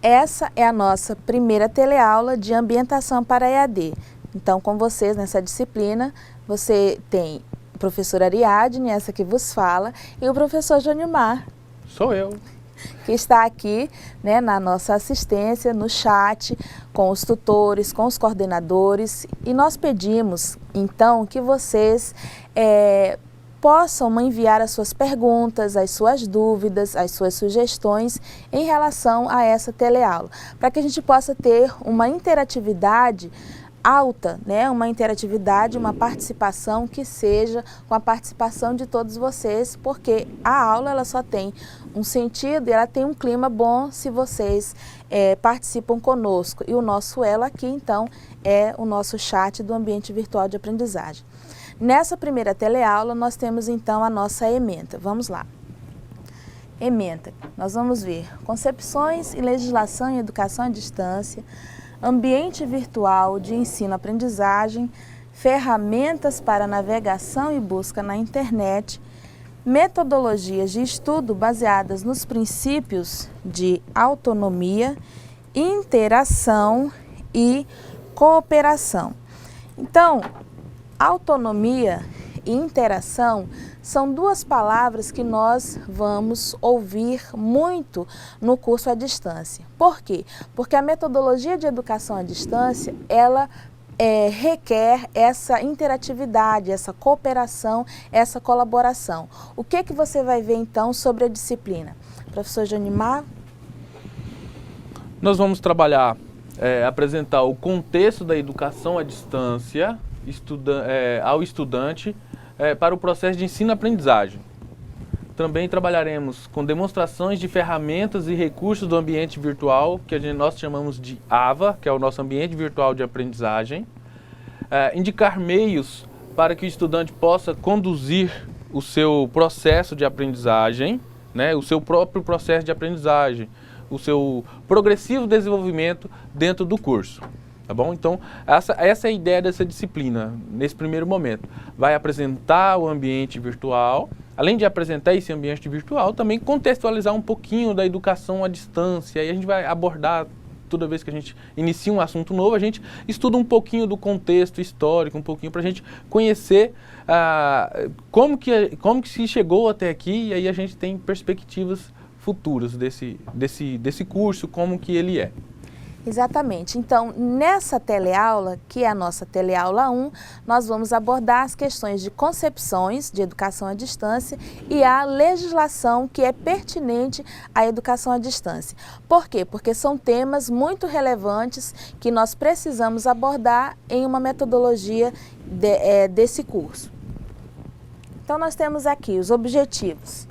Essa é a nossa primeira teleaula de ambientação para EAD. Então, com vocês nessa disciplina, você tem a professora Ariadne, essa que vos fala, e o professor Jonimar. Sou eu. Que está aqui, né, na nossa assistência, no chat, com os tutores, com os coordenadores. E nós pedimos, então, que vocês possam enviar as suas perguntas, as suas dúvidas, as suas sugestões em relação a essa teleaula, para que a gente possa ter uma interatividade alta, né? Uma interatividade, uma participação que seja com a participação de todos vocês, porque a aula ela só tem um sentido e ela tem um clima bom se vocês participam conosco. E o nosso elo aqui, então, é o nosso chat do ambiente virtual de aprendizagem. Nessa primeira teleaula, nós temos, então, a nossa ementa. Vamos lá. Ementa. Nós vamos ver concepções e legislação em educação à distância, ambiente virtual de ensino-aprendizagem, ferramentas para navegação e busca na internet, metodologias de estudo baseadas nos princípios de autonomia, interação e cooperação. Então, autonomia e interação são duas palavras que nós vamos ouvir muito no curso à distância. Por quê? Porque a metodologia de educação à distância, ela requer essa interatividade, essa cooperação, essa colaboração. O que você vai ver então sobre a disciplina? Professor Jonimar? Nós vamos trabalhar, apresentar o contexto da educação à distância ao estudante para o processo de ensino-aprendizagem. Também trabalharemos com demonstrações de ferramentas e recursos do ambiente virtual, que nós chamamos de AVA, que é o nosso ambiente virtual de aprendizagem. Indicar meios para que o estudante possa conduzir o seu processo de aprendizagem, né, o seu próprio processo de aprendizagem, o seu progressivo desenvolvimento dentro do curso. Tá bom? Então, essa é a ideia dessa disciplina, nesse primeiro momento. Vai apresentar o ambiente virtual, além de apresentar esse ambiente virtual, também contextualizar um pouquinho da educação à distância. E a gente vai abordar, toda vez que a gente inicia um assunto novo, a gente estuda um pouquinho do contexto histórico, um pouquinho para a gente conhecer como que se chegou até aqui, e aí a gente tem perspectivas futuras desse curso, como que ele é. Exatamente. Então, nessa teleaula, que é a nossa teleaula 1, nós vamos abordar as questões de concepções de educação à distância e a legislação que é pertinente à educação à distância. Por quê? Porque são temas muito relevantes que nós precisamos abordar em uma metodologia desse curso. Então, nós temos aqui os objetivos.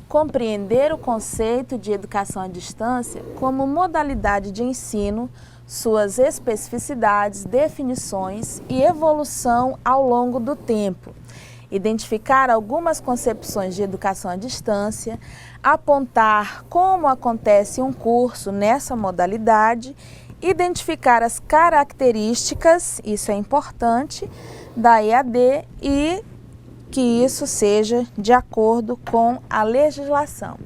Compreender o conceito de educação à distância como modalidade de ensino, suas especificidades, definições e evolução ao longo do tempo. Identificar algumas concepções de educação à distância, apontar como acontece um curso nessa modalidade, identificar as características, isso é importante, da EAD e que isso seja de acordo com a legislação.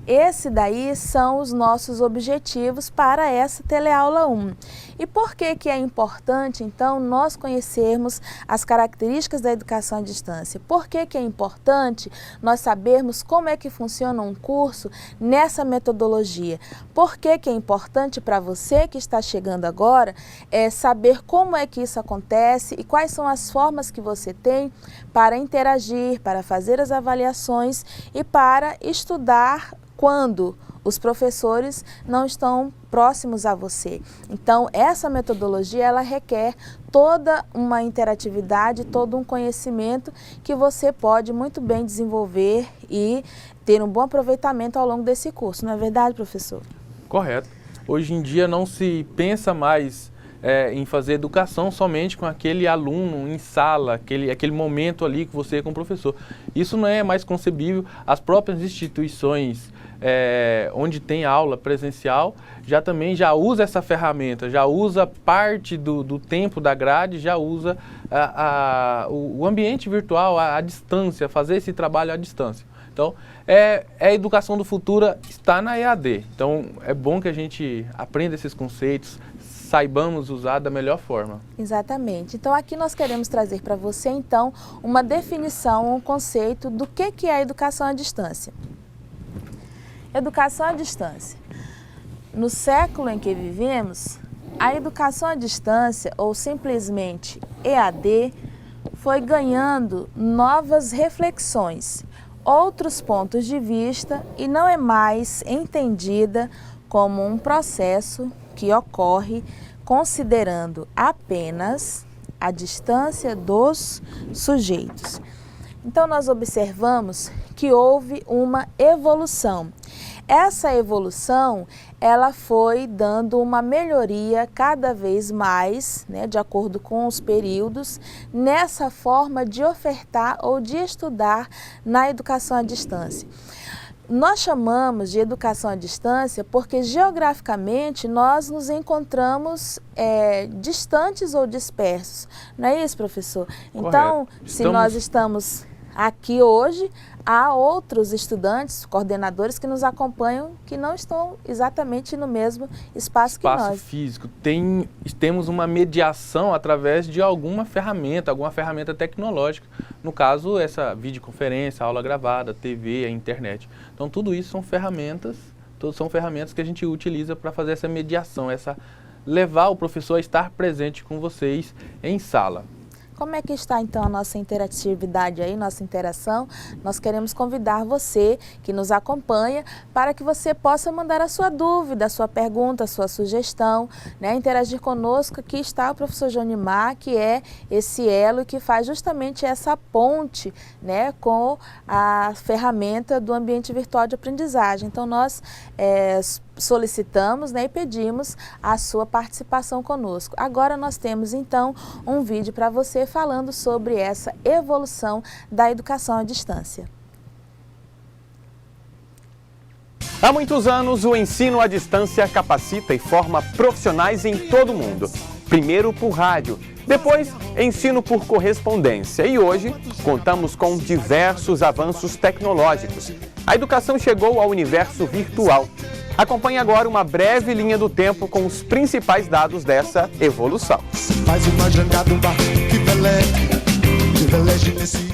Esse daí são os nossos objetivos para essa teleaula 1. E por que é importante, então, nós conhecermos as características da educação à distância? Por que é importante nós sabermos como é que funciona um curso nessa metodologia? Por que é importante para você que está chegando agora saber como é que isso acontece e quais são as formas que você tem para interagir, para fazer as avaliações e para estudar quando os professores não estão próximos a você. Então, essa metodologia, ela requer toda uma interatividade, todo um conhecimento que você pode muito bem desenvolver e ter um bom aproveitamento ao longo desse curso. Não é verdade, professor? Correto. Hoje em dia não se pensa mais em fazer educação somente com aquele aluno em sala, aquele momento ali que você é com o professor. Isso não é mais concebível. As próprias instituições onde tem aula presencial também já usa essa ferramenta, já usa parte do tempo da grade, já usa o ambiente virtual à distância, fazer esse trabalho à distância. Então, a educação do futuro está na EAD. Então, é bom que a gente aprenda esses conceitos, saibamos usar da melhor forma. Exatamente. Então, aqui nós queremos trazer para você, então, uma definição, um conceito do que é a educação à distância. Educação à distância. No século em que vivemos, a educação à distância, ou simplesmente EAD, foi ganhando novas reflexões, outros pontos de vista e não é mais entendida como um processo que ocorre considerando apenas a distância dos sujeitos. Então, nós observamos que houve uma evolução. Essa evolução, ela foi dando uma melhoria cada vez mais, né, de acordo com os períodos, nessa forma de ofertar ou de estudar na educação à distância. Nós chamamos de educação à distância porque geograficamente nós nos encontramos distantes ou dispersos. Não é isso, professor? Então, se nós estamos aqui hoje, há outros estudantes, coordenadores que nos acompanham que não estão exatamente no mesmo espaço que nós. Espaço físico. Temos uma mediação através de alguma ferramenta tecnológica. No caso, essa videoconferência, aula gravada, TV, a internet. Então, tudo isso são ferramentas que a gente utiliza para fazer essa mediação, levar o professor a estar presente com vocês em sala. Como é que está então a nossa interatividade aí, nossa interação? Nós queremos convidar você que nos acompanha para que você possa mandar a sua dúvida, a sua pergunta, a sua sugestão, né? Interagir conosco. Aqui está o professor Jonimar, que é esse elo que faz justamente essa ponte, né, com a ferramenta do ambiente virtual de aprendizagem. Então nós solicitamos, né, e pedimos a sua participação conosco. Agora nós temos então um vídeo para você falando sobre essa evolução da educação à distância. Há muitos anos, o ensino à distância capacita e forma profissionais em todo o mundo. Primeiro por rádio, depois ensino por correspondência e hoje contamos com diversos avanços tecnológicos. A educação chegou ao universo virtual. Acompanhe agora uma breve linha do tempo com os principais dados dessa evolução.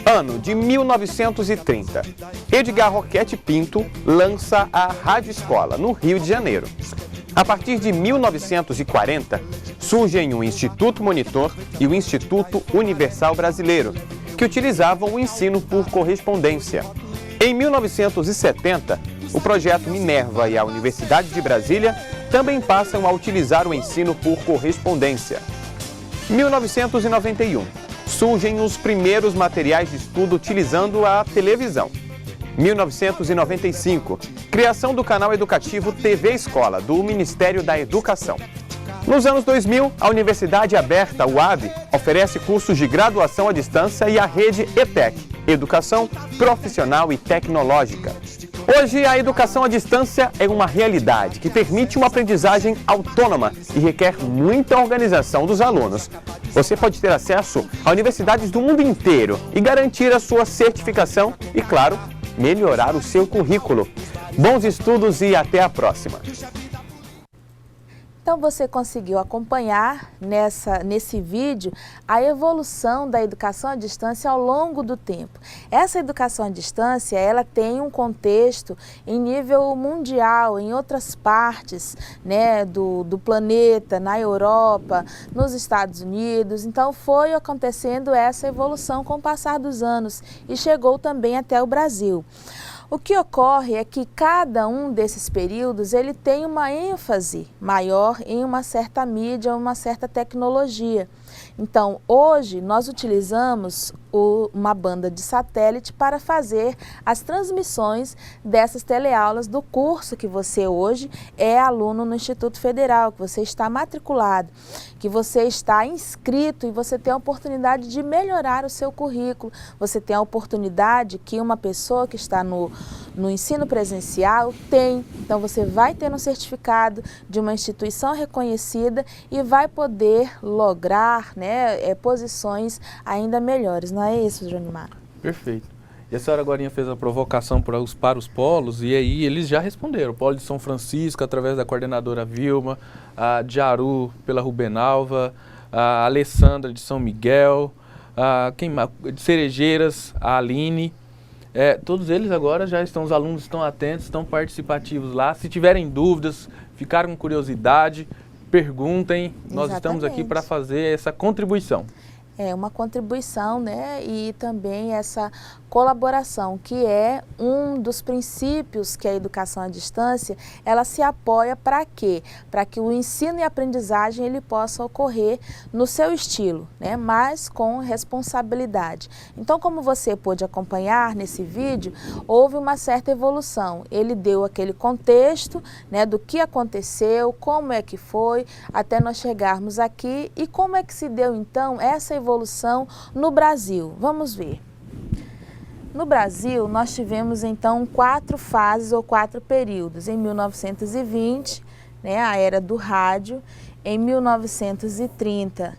Ano de 1930. Edgar Roquette Pinto lança a Rádio Escola, no Rio de Janeiro. A partir de 1940, surgem o Instituto Monitor e o Instituto Universal Brasileiro, que utilizavam o ensino por correspondência. Em 1970, o projeto Minerva e a Universidade de Brasília também passam a utilizar o ensino por correspondência. 1991, surgem os primeiros materiais de estudo utilizando a televisão. 1995, criação do canal educativo TV Escola, do Ministério da Educação. Nos anos 2000, a Universidade Aberta, UAB, oferece cursos de graduação à distância e a rede ETEC, Educação Profissional e Tecnológica. Hoje, a educação à distância é uma realidade que permite uma aprendizagem autônoma e requer muita organização dos alunos. Você pode ter acesso a universidades do mundo inteiro e garantir a sua certificação e, claro, melhorar o seu currículo. Bons estudos e até a próxima! Então você conseguiu acompanhar nesse vídeo a evolução da educação à distância ao longo do tempo. Essa educação à distância, ela tem um contexto em nível mundial, em outras partes, né, do planeta, na Europa, nos Estados Unidos. Então foi acontecendo essa evolução com o passar dos anos e chegou também até o Brasil. O que ocorre é que cada um desses períodos ele tem uma ênfase maior em uma certa mídia, uma certa tecnologia. Então, hoje nós utilizamos uma banda de satélite para fazer as transmissões dessas teleaulas do curso que você hoje é aluno no Instituto Federal, que você está matriculado, que você está inscrito e você tem a oportunidade de melhorar o seu currículo. Você tem a oportunidade que uma pessoa que está no ensino presencial tem. Então, você vai ter um certificado de uma instituição reconhecida e vai poder lograr, né, posições ainda melhores. Não é isso, Jonimar? Perfeito. E a senhora agora fez a provocação para os polos, e aí eles já responderam. O polo de São Francisco, através da coordenadora Vilma, a de Aru, pela Rubenalva, a Alessandra de São Miguel, de Cerejeiras, a Aline. Todos eles agora já estão, os alunos estão atentos, estão participativos lá. Se tiverem dúvidas, ficaram com curiosidade, perguntem. Nós estamos aqui para fazer essa contribuição. É uma contribuição, né, e também essa colaboração, que é um dos princípios que a educação à distância, ela se apoia para quê? Para que o ensino e aprendizagem ele possa ocorrer no seu estilo, né, mas com responsabilidade. Então, como você pôde acompanhar nesse vídeo, houve uma certa evolução. Ele deu aquele contexto, né, do que aconteceu, como é que foi, até nós chegarmos aqui e como é que se deu então essa evolução no Brasil. Vamos ver. No Brasil, nós tivemos então 4 fases ou 4 períodos. Em 1920, né, a era do rádio, em 1930,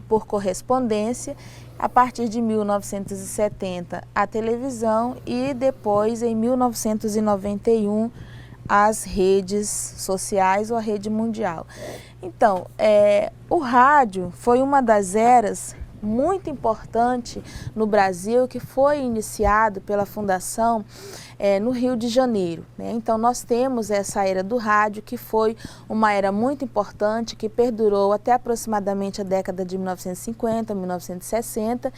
por correspondência, a partir de 1970, a televisão e depois, em 1991, as redes sociais ou a rede mundial. Então, o rádio foi uma das eras muito importante no Brasil, que foi iniciado pela Fundação no Rio de Janeiro, né? Então nós temos essa era do rádio, que foi uma era muito importante, que perdurou até aproximadamente a década de 1950, 1960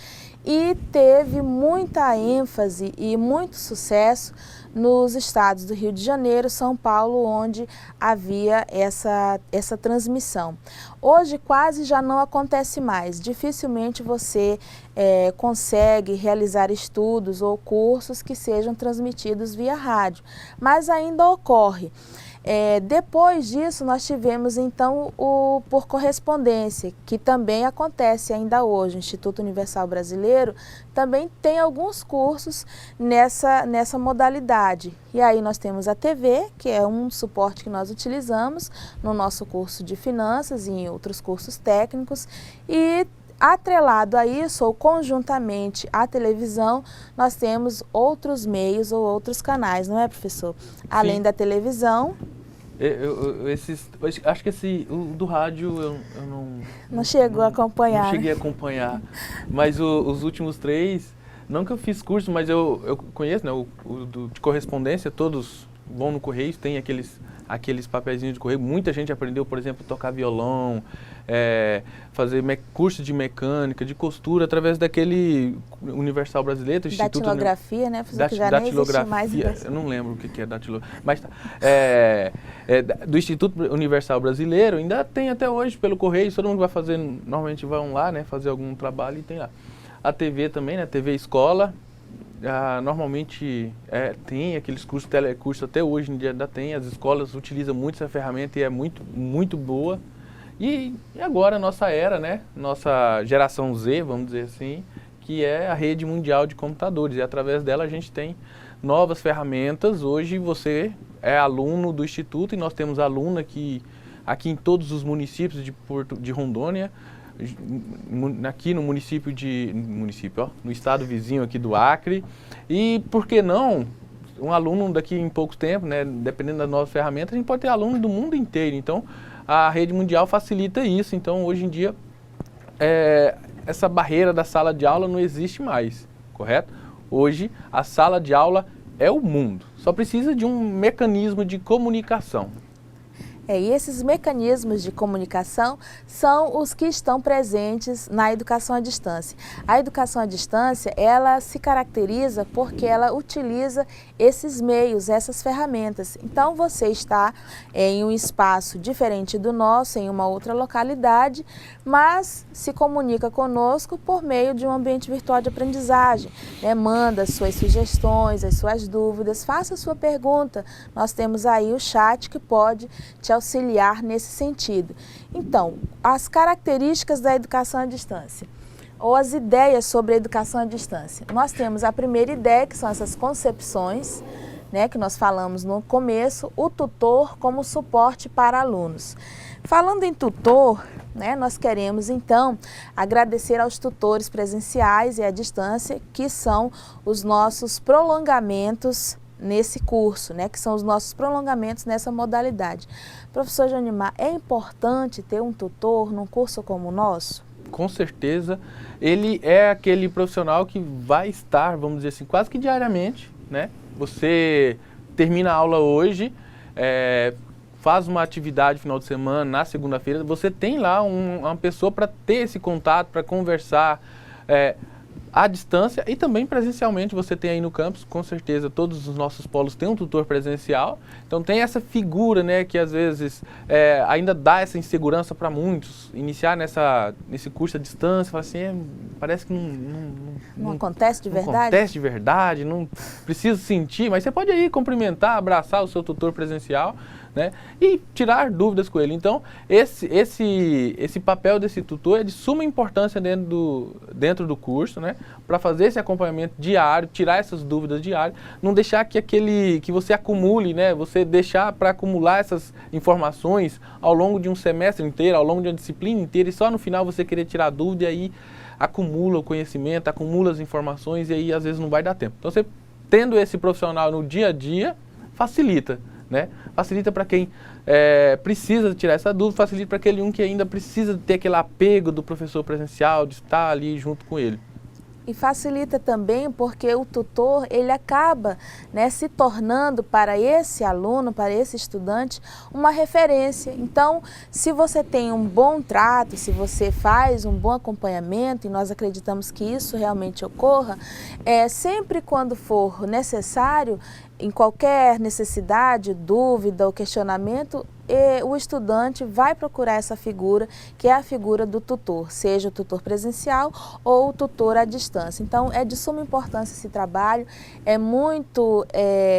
e teve muita ênfase e muito sucesso nos estados do Rio de Janeiro, São Paulo, onde havia essa transmissão. Hoje quase já não acontece mais, dificilmente você consegue realizar estudos ou cursos que sejam transmitidos via rádio, mas ainda ocorre. Depois disso, nós tivemos então o por correspondência, que também acontece ainda hoje. O Instituto Universal Brasileiro também tem alguns cursos nessa modalidade. E aí nós temos a TV, que é um suporte que nós utilizamos no nosso curso de finanças e em outros cursos técnicos, e atrelado a isso, ou conjuntamente à televisão, nós temos outros meios ou outros canais, não é, professor? Além da televisão. Acho que o do rádio eu não chegou a acompanhar. Não cheguei a acompanhar, mas os últimos 3, não que eu fiz curso, mas eu conheço, né, de correspondência, todos vão no Correio, tem aqueles papeizinhos de correio. Muita gente aprendeu, por exemplo, tocar violão, fazer curso de mecânica, de costura, através daquele Universal Brasileiro, Instituto... Datilografia, né? Que já nem existe mais. Eu não lembro o que é datilografia, mas tá. Do Instituto Universal Brasileiro, ainda tem até hoje pelo correio, todo mundo vai fazer, normalmente vão lá, né, fazer algum trabalho e tem lá. A TV também, né, TV Escola, normalmente tem aqueles cursos, telecursos, até hoje em dia ainda tem, as escolas utilizam muito essa ferramenta e é muito, muito boa. E agora a nossa era, né, nossa geração Z, vamos dizer assim, que é a rede mundial de computadores, e através dela a gente tem novas ferramentas. Hoje você é aluno do Instituto e nós temos aluno aqui em todos os municípios de Rondônia, aqui no no estado vizinho aqui do Acre, e por que não, um aluno daqui em pouco tempo, né, dependendo das novas ferramentas, a gente pode ter aluno do mundo inteiro. Então a rede mundial facilita isso. Então hoje em dia essa barreira da sala de aula não existe mais, correto? Hoje a sala de aula é o mundo, só precisa de um mecanismo de comunicação. E esses mecanismos de comunicação são os que estão presentes na educação à distância. A educação à distância, ela se caracteriza porque ela utiliza esses meios, essas ferramentas. Então, você está em um espaço diferente do nosso, em uma outra localidade, mas se comunica conosco por meio de um ambiente virtual de aprendizagem. Manda as suas sugestões, as suas dúvidas, faça a sua pergunta. Nós temos aí o chat que pode te auxiliar nesse sentido. Então, as características da educação à distância, ou as ideias sobre a educação à distância. Nós temos a primeira ideia, que são essas concepções, né, que nós falamos no começo, o tutor como suporte para alunos. Falando em tutor, né, nós queremos então agradecer aos tutores presenciais e à distância, que são os nossos prolongamentos nesse curso, né, que são os nossos prolongamentos nessa modalidade. Professor Janimar, é importante ter um tutor num curso como o nosso? Com certeza, ele é aquele profissional que vai estar, vamos dizer assim, quase que diariamente, né? Você termina a aula hoje, faz uma atividade final de semana, na segunda-feira, você tem lá uma pessoa para ter esse contato, para conversar, à distância e também presencialmente. Você tem aí no campus, com certeza, todos os nossos polos têm um tutor presencial. Então tem essa figura, né, que às vezes ainda dá essa insegurança para muitos. Iniciar nesse curso à distância, fala assim, parece que não acontece de verdade? Não acontece de verdade, não precisa sentir, mas você pode aí cumprimentar, abraçar o seu tutor presencial, né, e tirar dúvidas com ele. Então, esse papel desse tutor é de suma importância dentro do curso, né, para fazer esse acompanhamento diário, tirar essas dúvidas diárias, não deixar que você acumule, né, você deixar para acumular essas informações ao longo de um semestre inteiro, ao longo de uma disciplina inteira, e só no final você querer tirar dúvida e aí acumula o conhecimento, acumula as informações e aí às vezes não vai dar tempo. Então, você tendo esse profissional no dia a dia, facilita. Né? Facilita para quem precisa tirar essa dúvida, facilita para aquele que ainda precisa ter aquele apego do professor presencial, de estar ali junto com ele. E facilita também porque o tutor, ele acaba, né, se tornando para esse aluno, para esse estudante, uma referência. Então, se você tem um bom trato, se você faz um bom acompanhamento, e nós acreditamos que isso realmente ocorra, sempre quando for necessário, em qualquer necessidade, dúvida ou questionamento, o estudante vai procurar essa figura, que é a figura do tutor, seja o tutor presencial ou o tutor à distância. Então, é de suma importância esse trabalho, é muito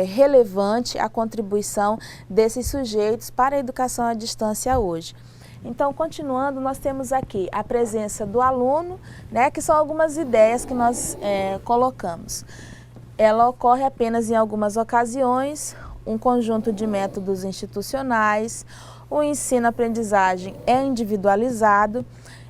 relevante a contribuição desses sujeitos para a educação à distância hoje. Então, continuando, nós temos aqui a presença do aluno, né, que são algumas ideias que nós colocamos. Ela ocorre apenas em algumas ocasiões, um conjunto de métodos institucionais, o ensino-aprendizagem é individualizado,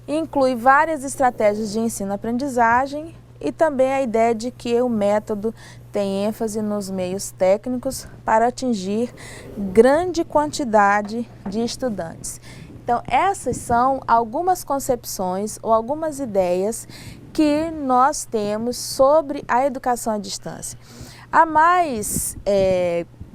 inclui várias estratégias de ensino-aprendizagem e também a ideia de que o método tem ênfase nos meios técnicos para atingir grande quantidade de estudantes. Então, essas são algumas concepções ou algumas ideias que nós temos sobre a educação à distância. A mais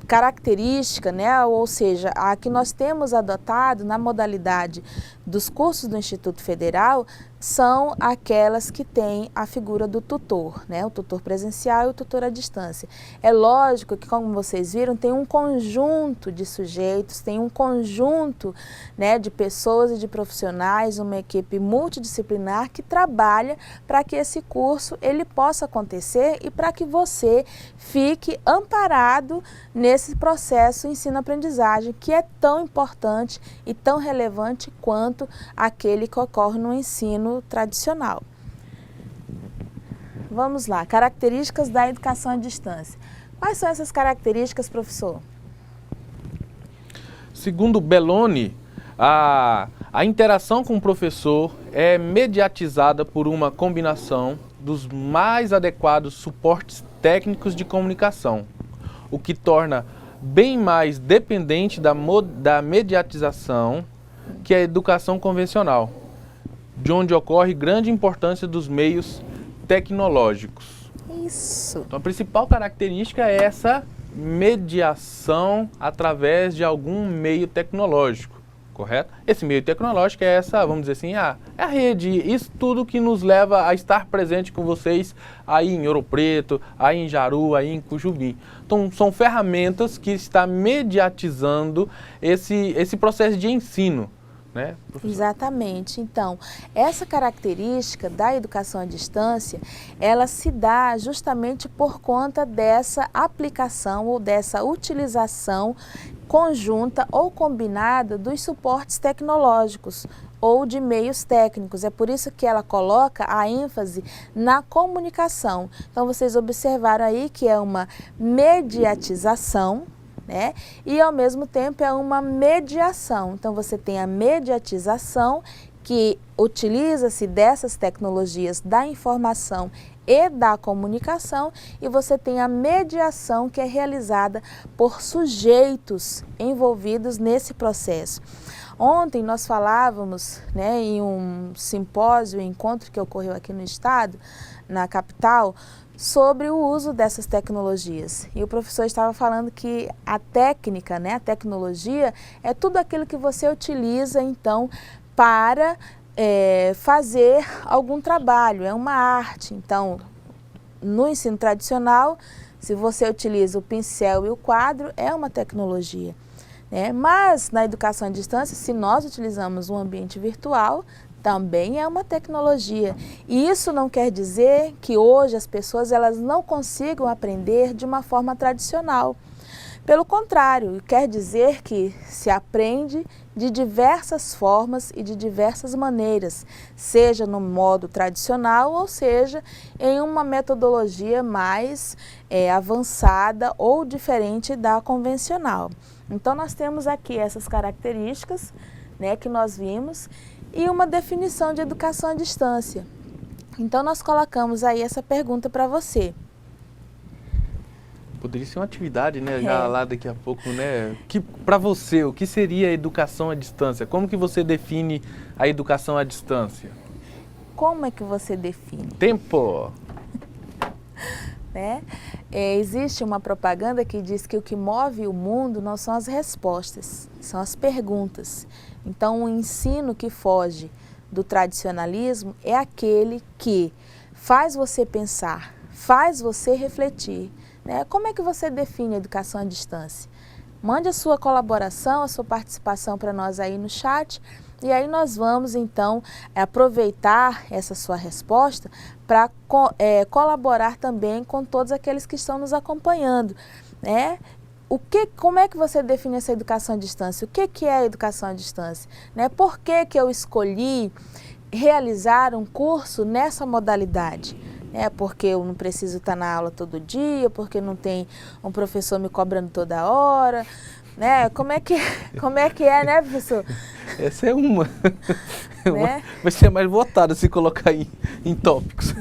característica, né, ou seja, a que nós temos adotado na modalidade dos cursos do Instituto Federal, são aquelas que têm a figura do tutor, né, o tutor presencial e o tutor à distância. É lógico que, como vocês viram, tem um conjunto de sujeitos, tem um conjunto, né, de pessoas e de profissionais, uma equipe multidisciplinar que trabalha para que esse curso ele possa acontecer e para que você fique amparado nesse processo ensino-aprendizagem que é tão importante e tão relevante quanto aquele que ocorre no ensino tradicional. Vamos lá, características da educação à distância. Quais são essas características, professor? Segundo Belloni, a interação com o professor é mediatizada por uma combinação dos mais adequados suportes técnicos de comunicação, o que torna bem mais dependente da mediatização que a educação convencional, de onde ocorre grande importância dos meios tecnológicos. Isso. Então, a principal característica é essa mediação através de algum meio tecnológico, correto? Esse meio tecnológico é essa, vamos dizer assim, a rede, isso tudo que nos leva a estar presente com vocês aí em Ouro Preto, aí em Jaru, aí em Cujubim. Então, são ferramentas que estão mediatizando esse processo de ensino. Né, exatamente. Então, essa característica da educação à distância, ela se dá justamente por conta dessa aplicação ou dessa utilização conjunta ou combinada dos suportes tecnológicos ou de meios técnicos. É por isso que ela coloca a ênfase na comunicação. Então, vocês observaram aí que é uma mediatização, né? E, ao mesmo tempo, é uma mediação. Então, você tem a mediatização, que utiliza-se dessas tecnologias da informação e da comunicação, e você tem a mediação, que é realizada por sujeitos envolvidos nesse processo. Ontem nós falávamos, né, em um simpósio, encontro que ocorreu aqui no estado, na capital, sobre o uso dessas tecnologias. E o professor estava falando que a técnica, né, a tecnologia, é tudo aquilo que você utiliza, então, para fazer algum trabalho, é uma arte. Então, no ensino tradicional, se você utiliza o pincel e o quadro, é uma tecnologia, né? Mas na educação à distância, se nós utilizamos um ambiente virtual, também é uma tecnologia. E isso não quer dizer que hoje as pessoas elas não consigam aprender de uma forma tradicional. Pelo contrário, quer dizer que se aprende de diversas formas e de diversas maneiras, seja no modo tradicional ou seja em uma metodologia mais avançada ou diferente da convencional. Então nós temos aqui essas características, né, que nós vimos e uma definição de educação à distância. Então nós colocamos aí essa pergunta para você. Poderia ser uma atividade, né, já lá daqui a pouco, né? Para você, o que seria a educação à distância? Como que você define a educação à distância? Como é que você define? Tempo! Né? Existe uma propaganda que diz que o que move o mundo não são as respostas, são as perguntas. Então, o ensino que foge do tradicionalismo é aquele que faz você pensar, faz você refletir. Como é que você define a educação à distância? Mande a sua colaboração, a sua participação para nós aí no chat e aí nós vamos então aproveitar essa sua resposta para colaborar também com todos aqueles que estão nos acompanhando, né? Como é que você define essa educação à distância? O que é a educação à distância? Por que eu escolhi realizar um curso nessa modalidade? Porque eu não preciso estar na aula todo dia, porque não tem um professor me cobrando toda hora, né? Como é que é, né, professor? Essa é uma. Vai ser mais votada se colocar em tópicos.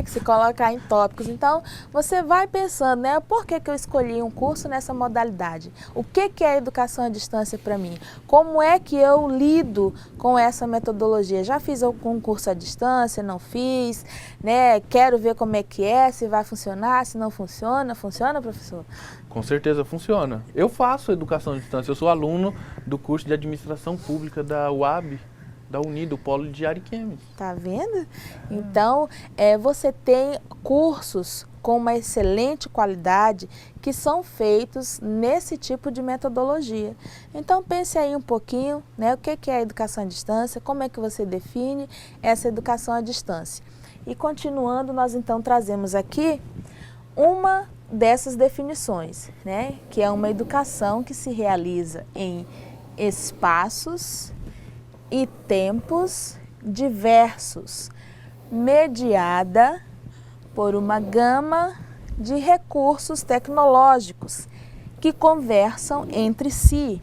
Que se colocar em tópicos. Então, você vai pensando, né? Por que eu escolhi um curso nessa modalidade? O que é a educação à distância para mim? Como é que eu lido com essa metodologia? Já fiz algum curso à distância? Não fiz, né? Quero ver como é que é, se vai funcionar, se não funciona. Funciona, professor? Com certeza funciona. Eu faço educação à distância. Eu sou aluno do curso de administração pública da UAB, da Unido, Polo de Ariquemes. Tá vendo? Então, você tem cursos com uma excelente qualidade que são feitos nesse tipo de metodologia. Então, pense aí um pouquinho, né? O que é a educação à distância, como é que você define essa educação à distância. E continuando, nós então trazemos aqui uma dessas definições, né? Que é uma educação que se realiza em espaços e tempos diversos, mediada por uma gama de recursos tecnológicos que conversam entre si,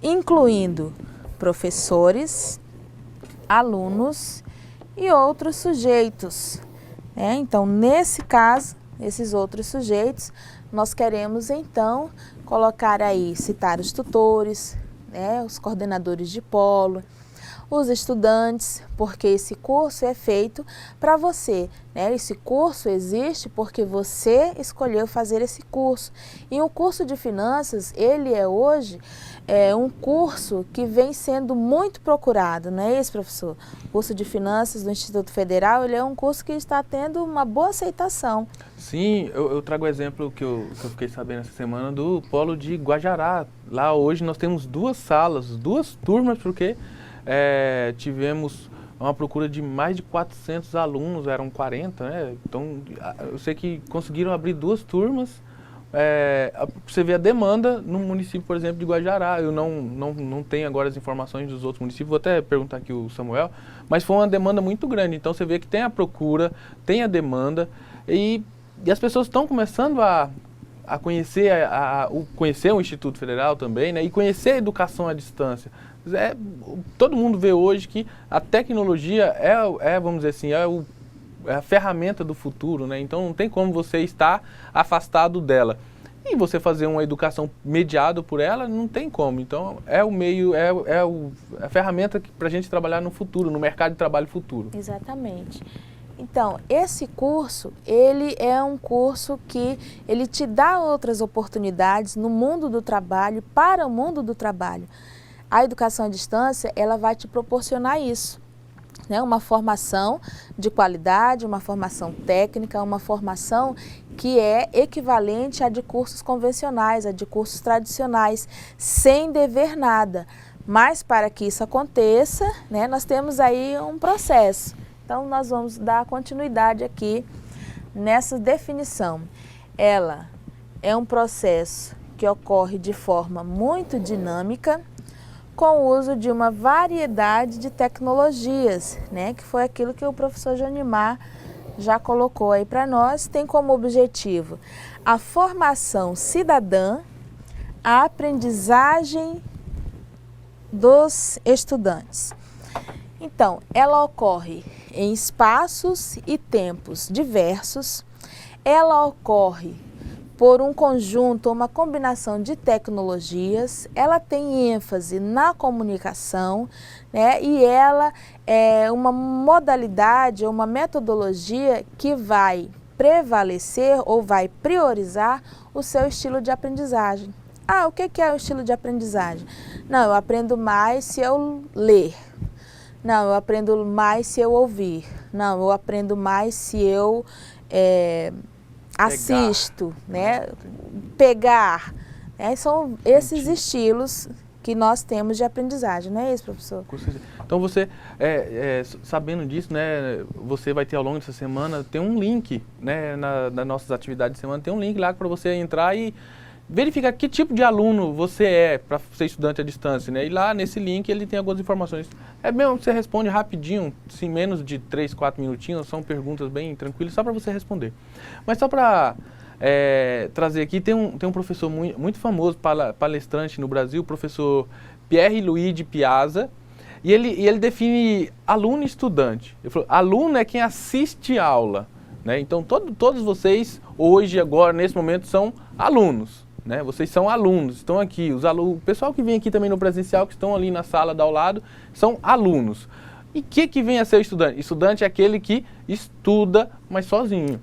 incluindo professores, alunos e outros sujeitos. Então, nesse caso, esses outros sujeitos, nós queremos então colocar aí, citar os tutores, os coordenadores de polo, os estudantes, porque esse curso é feito para você, Esse curso existe porque você escolheu fazer esse curso. E o curso de finanças, ele é hoje um curso que vem sendo muito procurado, não é isso, professor? O curso de finanças do Instituto Federal, ele é um curso que está tendo uma boa aceitação. Sim, eu trago o exemplo que eu fiquei sabendo essa semana do Polo de Guajará. Lá hoje nós temos 2 salas, 2 turmas, porque tivemos uma procura de mais de 400 alunos, eram 40, né? Então, eu sei que conseguiram abrir 2 turmas você vê a demanda no município, por exemplo, de Guajará. Eu não tenho agora as informações dos outros municípios, vou até perguntar aqui o Samuel, mas foi uma demanda muito grande. Então você vê que tem a procura, tem a demanda e as pessoas estão começando a conhecer, conhecer o Instituto Federal também, né, e conhecer a educação à distância. Todo mundo vê hoje que a tecnologia vamos dizer assim, é a ferramenta do futuro, né? Então não tem como você estar afastado dela. E você fazer uma educação mediada por ela, não tem como. Então é o meio, a ferramenta para a gente trabalhar no futuro, no mercado de trabalho futuro. Exatamente. Então, esse curso, ele é um curso que ele te dá outras oportunidades no mundo do trabalho, para o mundo do trabalho. A educação à distância, ela vai te proporcionar isso, né? Uma formação de qualidade, uma formação técnica, uma formação que é equivalente à de cursos convencionais, a de cursos tradicionais, sem dever nada. Mas para que isso aconteça, né, nós temos aí um processo. Então, nós vamos dar continuidade aqui nessa definição. Ela é um processo que ocorre de forma muito dinâmica, com o uso de uma variedade de tecnologias, né? Que foi aquilo que o professor Jonimar já colocou aí para nós. Tem como objetivo a formação cidadã, a aprendizagem dos estudantes. Então, ela ocorre em espaços e tempos diversos, ela ocorre por um conjunto, uma combinação de tecnologias, ela tem ênfase na comunicação, né, e ela é uma modalidade, uma metodologia que vai prevalecer ou vai priorizar o seu estilo de aprendizagem. Ah, o que é o estilo de aprendizagem? Não, eu aprendo mais se eu ler. Não, eu aprendo mais se eu ouvir. Não, eu aprendo mais se eu assisto, né? Pegar. São esses estilos que nós temos de aprendizagem, não é isso, professor? Então você, sabendo disso, né, você vai ter ao longo dessa semana, tem um link, né, nas nossas atividades de semana, tem um link lá para você entrar e verificar que tipo de aluno você é para ser estudante à distância, né? E lá nesse link ele tem algumas informações. É mesmo que você responde rapidinho, em menos de 3, 4 minutinhos, são perguntas bem tranquilas, só para você responder. Mas só para trazer aqui, tem um professor muito famoso, palestrante no Brasil, o professor Pierre-Louis de Piazza, e ele define aluno e estudante. Ele falou, aluno é quem assiste aula, né? Então todos vocês, hoje, agora, nesse momento, são alunos. Né? Vocês são alunos, estão aqui, o pessoal que vem aqui também no presencial, que estão ali na sala ao lado, são alunos. E o que vem a ser o estudante? Estudante é aquele que estuda, mas sozinho,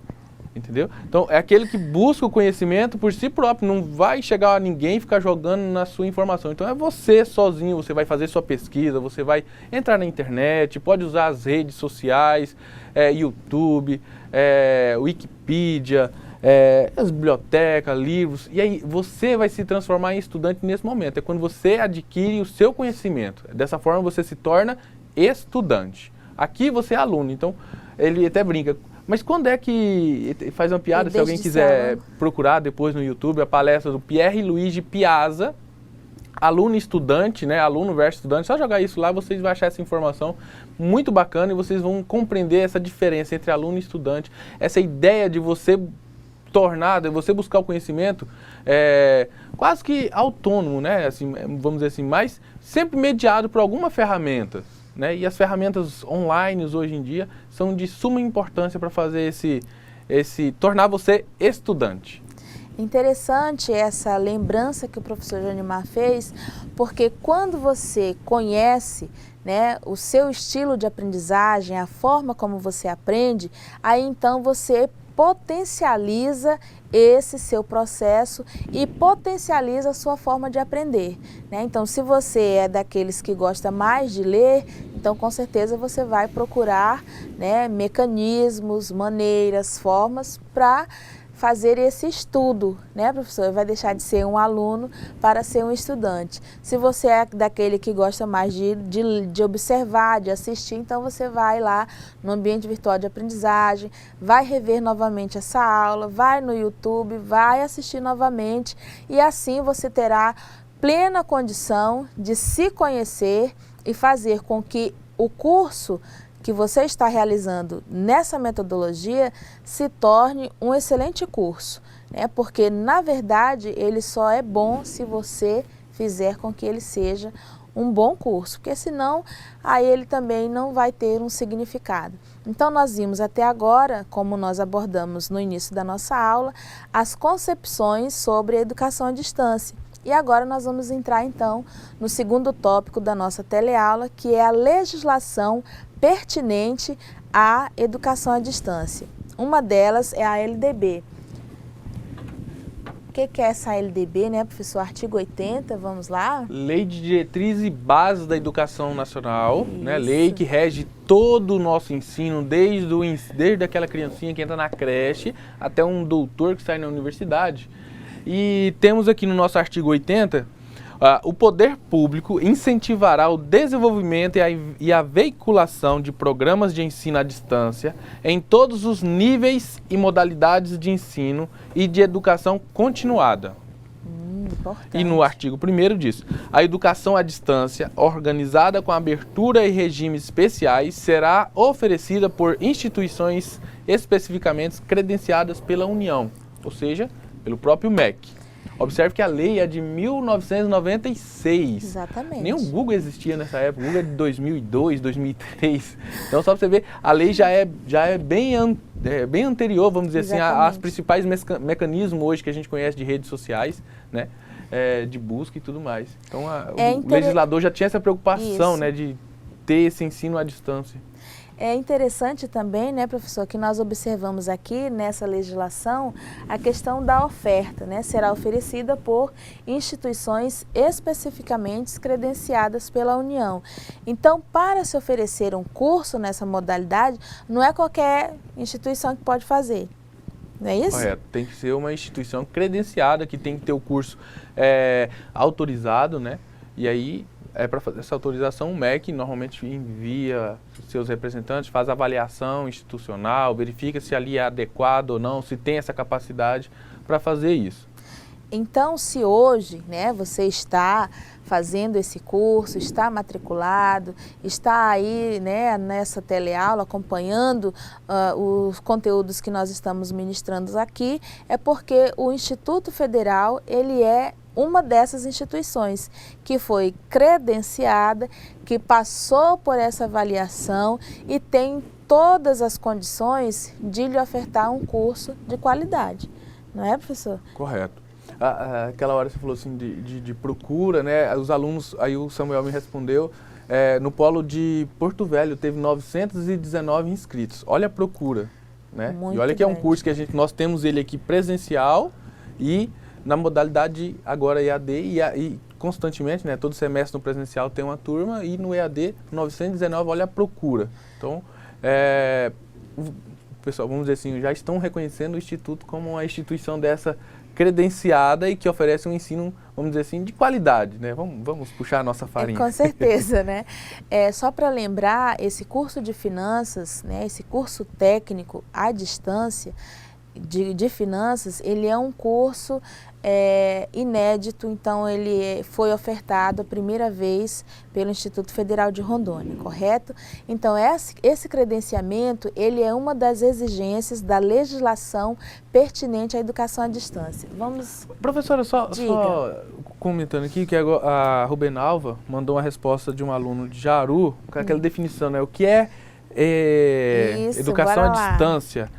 entendeu? Então é aquele que busca o conhecimento por si próprio, não vai chegar a ninguém e ficar jogando na sua informação. Então é você sozinho, você vai fazer sua pesquisa, você vai entrar na internet, pode usar as redes sociais, YouTube, Wikipedia, as bibliotecas, livros, e aí você vai se transformar em estudante nesse momento. É quando você adquire o seu conhecimento. Dessa forma você se torna estudante. Aqui você é aluno, então ele até brinca. Mas quando é que, faz uma piada, se alguém quiser procurar depois no YouTube, a palestra do Pierre-Louis de Piazza, aluno e estudante, né, aluno versus estudante, só jogar isso lá, vocês vão achar essa informação muito bacana e vocês vão compreender essa diferença entre aluno e estudante, essa ideia de você você buscar o conhecimento quase que autônomo, né? Assim, vamos dizer assim, mas sempre mediado por alguma ferramenta, né? E as ferramentas online hoje em dia são de suma importância para fazer tornar você estudante. Interessante essa lembrança que o professor Jonimar fez, porque quando você conhece, né, o seu estilo de aprendizagem, a forma como você aprende, aí então você potencializa esse seu processo e potencializa a sua forma de aprender, né? Então, se você é daqueles que gosta mais de ler, então com certeza você vai procurar, né, mecanismos, maneiras, formas para fazer esse estudo, né, professor? Vai deixar de ser um aluno para ser um estudante. Se você é daquele que gosta mais de observar, de assistir, então você vai lá no ambiente virtual de aprendizagem, vai rever novamente essa aula, vai no YouTube, vai assistir novamente e assim você terá plena condição de se conhecer e fazer com que o curso que você está realizando nessa metodologia se torne um excelente curso, né? Porque, na verdade, ele só é bom se você fizer com que ele seja um bom curso, porque senão aí ele também não vai ter um significado. Então nós vimos até agora, como nós abordamos no início da nossa aula, as concepções sobre a educação à distância. E agora nós vamos entrar então no segundo tópico da nossa teleaula, que é a legislação pertinente à educação à distância. Uma delas é a LDB. O que é essa LDB, né, professor? Artigo 80, vamos lá? Lei de Diretrizes e Bases da Educação Nacional, né? Lei que rege todo o nosso ensino, desde aquela criancinha que entra na creche até um doutor que sai na universidade. E temos aqui no nosso artigo 80, o poder público incentivará o desenvolvimento e a veiculação de programas de ensino à distância em todos os níveis e modalidades de ensino e de educação continuada. E no artigo 1º diz: a educação à distância, organizada com abertura e regimes especiais, será oferecida por instituições especificamente credenciadas pela União, ou seja, pelo próprio MEC. Observe que a lei é de 1996. Exatamente. Nem o Google existia nessa época. O Google é de 2002, 2003. Então, só para você ver, a lei já é bem anterior, vamos dizer Exatamente. assim, às principais mecanismos hoje que a gente conhece de redes sociais, né? De busca e tudo mais. Então, o legislador já tinha essa preocupação, né, de ter esse ensino à distância. É interessante também, né, professor, que nós observamos aqui nessa legislação a questão da oferta, né? Será oferecida por instituições especificamente credenciadas pela União. Então, para se oferecer um curso nessa modalidade, não é qualquer instituição que pode fazer. Não é isso? Correto. Tem que ser uma instituição credenciada, que tem que ter o curso autorizado, né? E aí, para fazer essa autorização, o MEC normalmente envia seus representantes, faz avaliação institucional, verifica se ali é adequado ou não, se tem essa capacidade para fazer isso. Então, se hoje, né, você está fazendo esse curso, está matriculado, está aí, né, nessa teleaula acompanhando os conteúdos que nós estamos ministrando aqui, é porque o Instituto Federal, ele é uma dessas instituições que foi credenciada, que passou por essa avaliação e tem todas as condições de lhe ofertar um curso de qualidade. Não é, professor? Correto. Aquela hora você falou assim de procura, né? Os alunos, aí o Samuel me respondeu, no polo de Porto Velho teve 919 inscritos. Olha a procura, né? Muito e olha que é um grande. curso que nós temos ele aqui presencial e na modalidade agora EAD e constantemente, né? Todo semestre no presencial tem uma turma e no EAD 919, olha a procura. Então, pessoal, vamos dizer assim, já estão reconhecendo o Instituto como uma instituição dessa credenciada e que oferece um ensino, vamos dizer assim, de qualidade, né? Vamos puxar a nossa farinha. Com certeza, né? Só para lembrar, esse curso de finanças, né, esse curso técnico à distância de finanças, ele é um curso inédito, então ele foi ofertado a primeira vez pelo Instituto Federal de Rondônia, correto? Então esse credenciamento, ele é uma das exigências da legislação pertinente à educação à distância. Vamos... Professora, só comentando aqui que a Rubenalva mandou uma resposta de um aluno de Jaru, com aquela definição, né? O que Isso, educação à distância?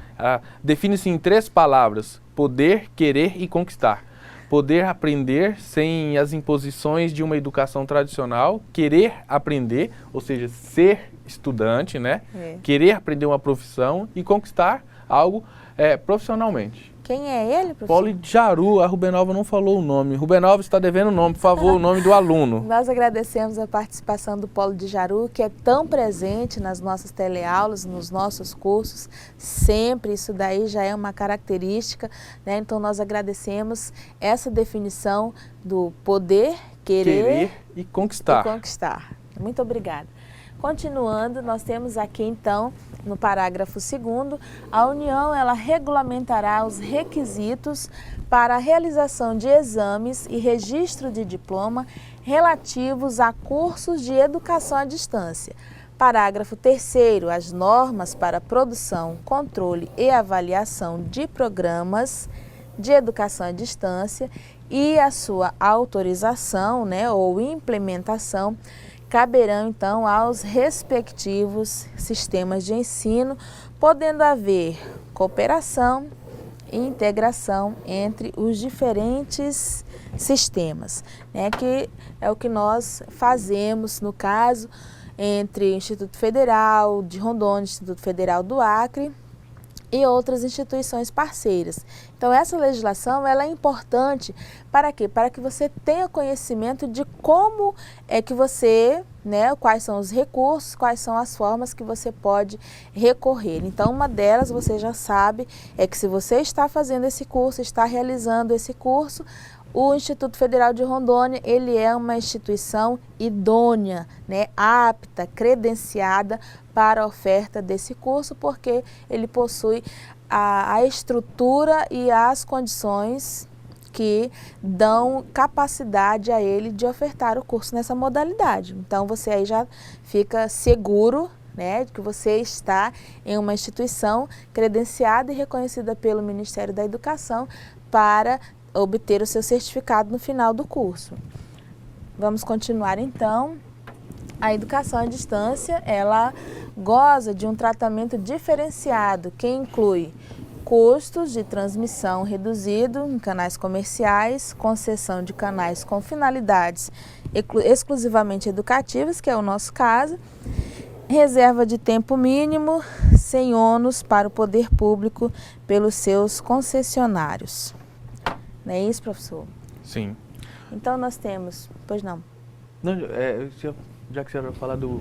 Define-se em 3 palavras: poder, querer e conquistar. Poder aprender sem as imposições de uma educação tradicional, querer aprender, ou seja, ser estudante, né? Querer aprender uma profissão e conquistar algo profissionalmente. Quem é ele, professor? Polo de Jaru, a Rubenova não falou o nome. Rubenova está devendo o nome, por favor, o nome do aluno. Nós agradecemos a participação do Polo de Jaru, que é tão presente nas nossas teleaulas, nos nossos cursos, sempre, isso daí já é uma característica, né? Então nós agradecemos essa definição do poder, querer e conquistar. Muito obrigada. Continuando, nós temos aqui então, no parágrafo 2º, a União ela regulamentará os requisitos para a realização de exames e registro de diploma relativos a cursos de educação à distância. Parágrafo 3º, as normas para produção, controle e avaliação de programas de educação à distância e a sua autorização, né, ou implementação caberão então aos respectivos sistemas de ensino, podendo haver cooperação e integração entre os diferentes sistemas, né, que é o que nós fazemos no caso entre o Instituto Federal de Rondônia, Instituto Federal do Acre e outras instituições parceiras. Então essa legislação ela é importante para quê? Para que você tenha conhecimento de como é que você, né, quais são os recursos, quais são as formas que você pode recorrer. Então uma delas você já sabe, é que se você está fazendo esse curso, está realizando esse curso, o Instituto Federal de Rondônia, ele é uma instituição idônea, né, apta, credenciada para a oferta desse curso, porque ele possui a estrutura e as condições que dão capacidade a ele de ofertar o curso nessa modalidade. Então você aí já fica seguro, né, de que você está em uma instituição credenciada e reconhecida pelo Ministério da Educação para obter o seu certificado no final do curso. Vamos continuar então. A educação à distância, ela goza de um tratamento diferenciado que inclui custos de transmissão reduzido em canais comerciais, concessão de canais com finalidades exclusivamente educativas, que é o nosso caso, reserva de tempo mínimo, sem ônus para o poder público pelos seus concessionários. Não é isso, professor? Sim. Então nós temos, pois não? Não, já que você vai falar do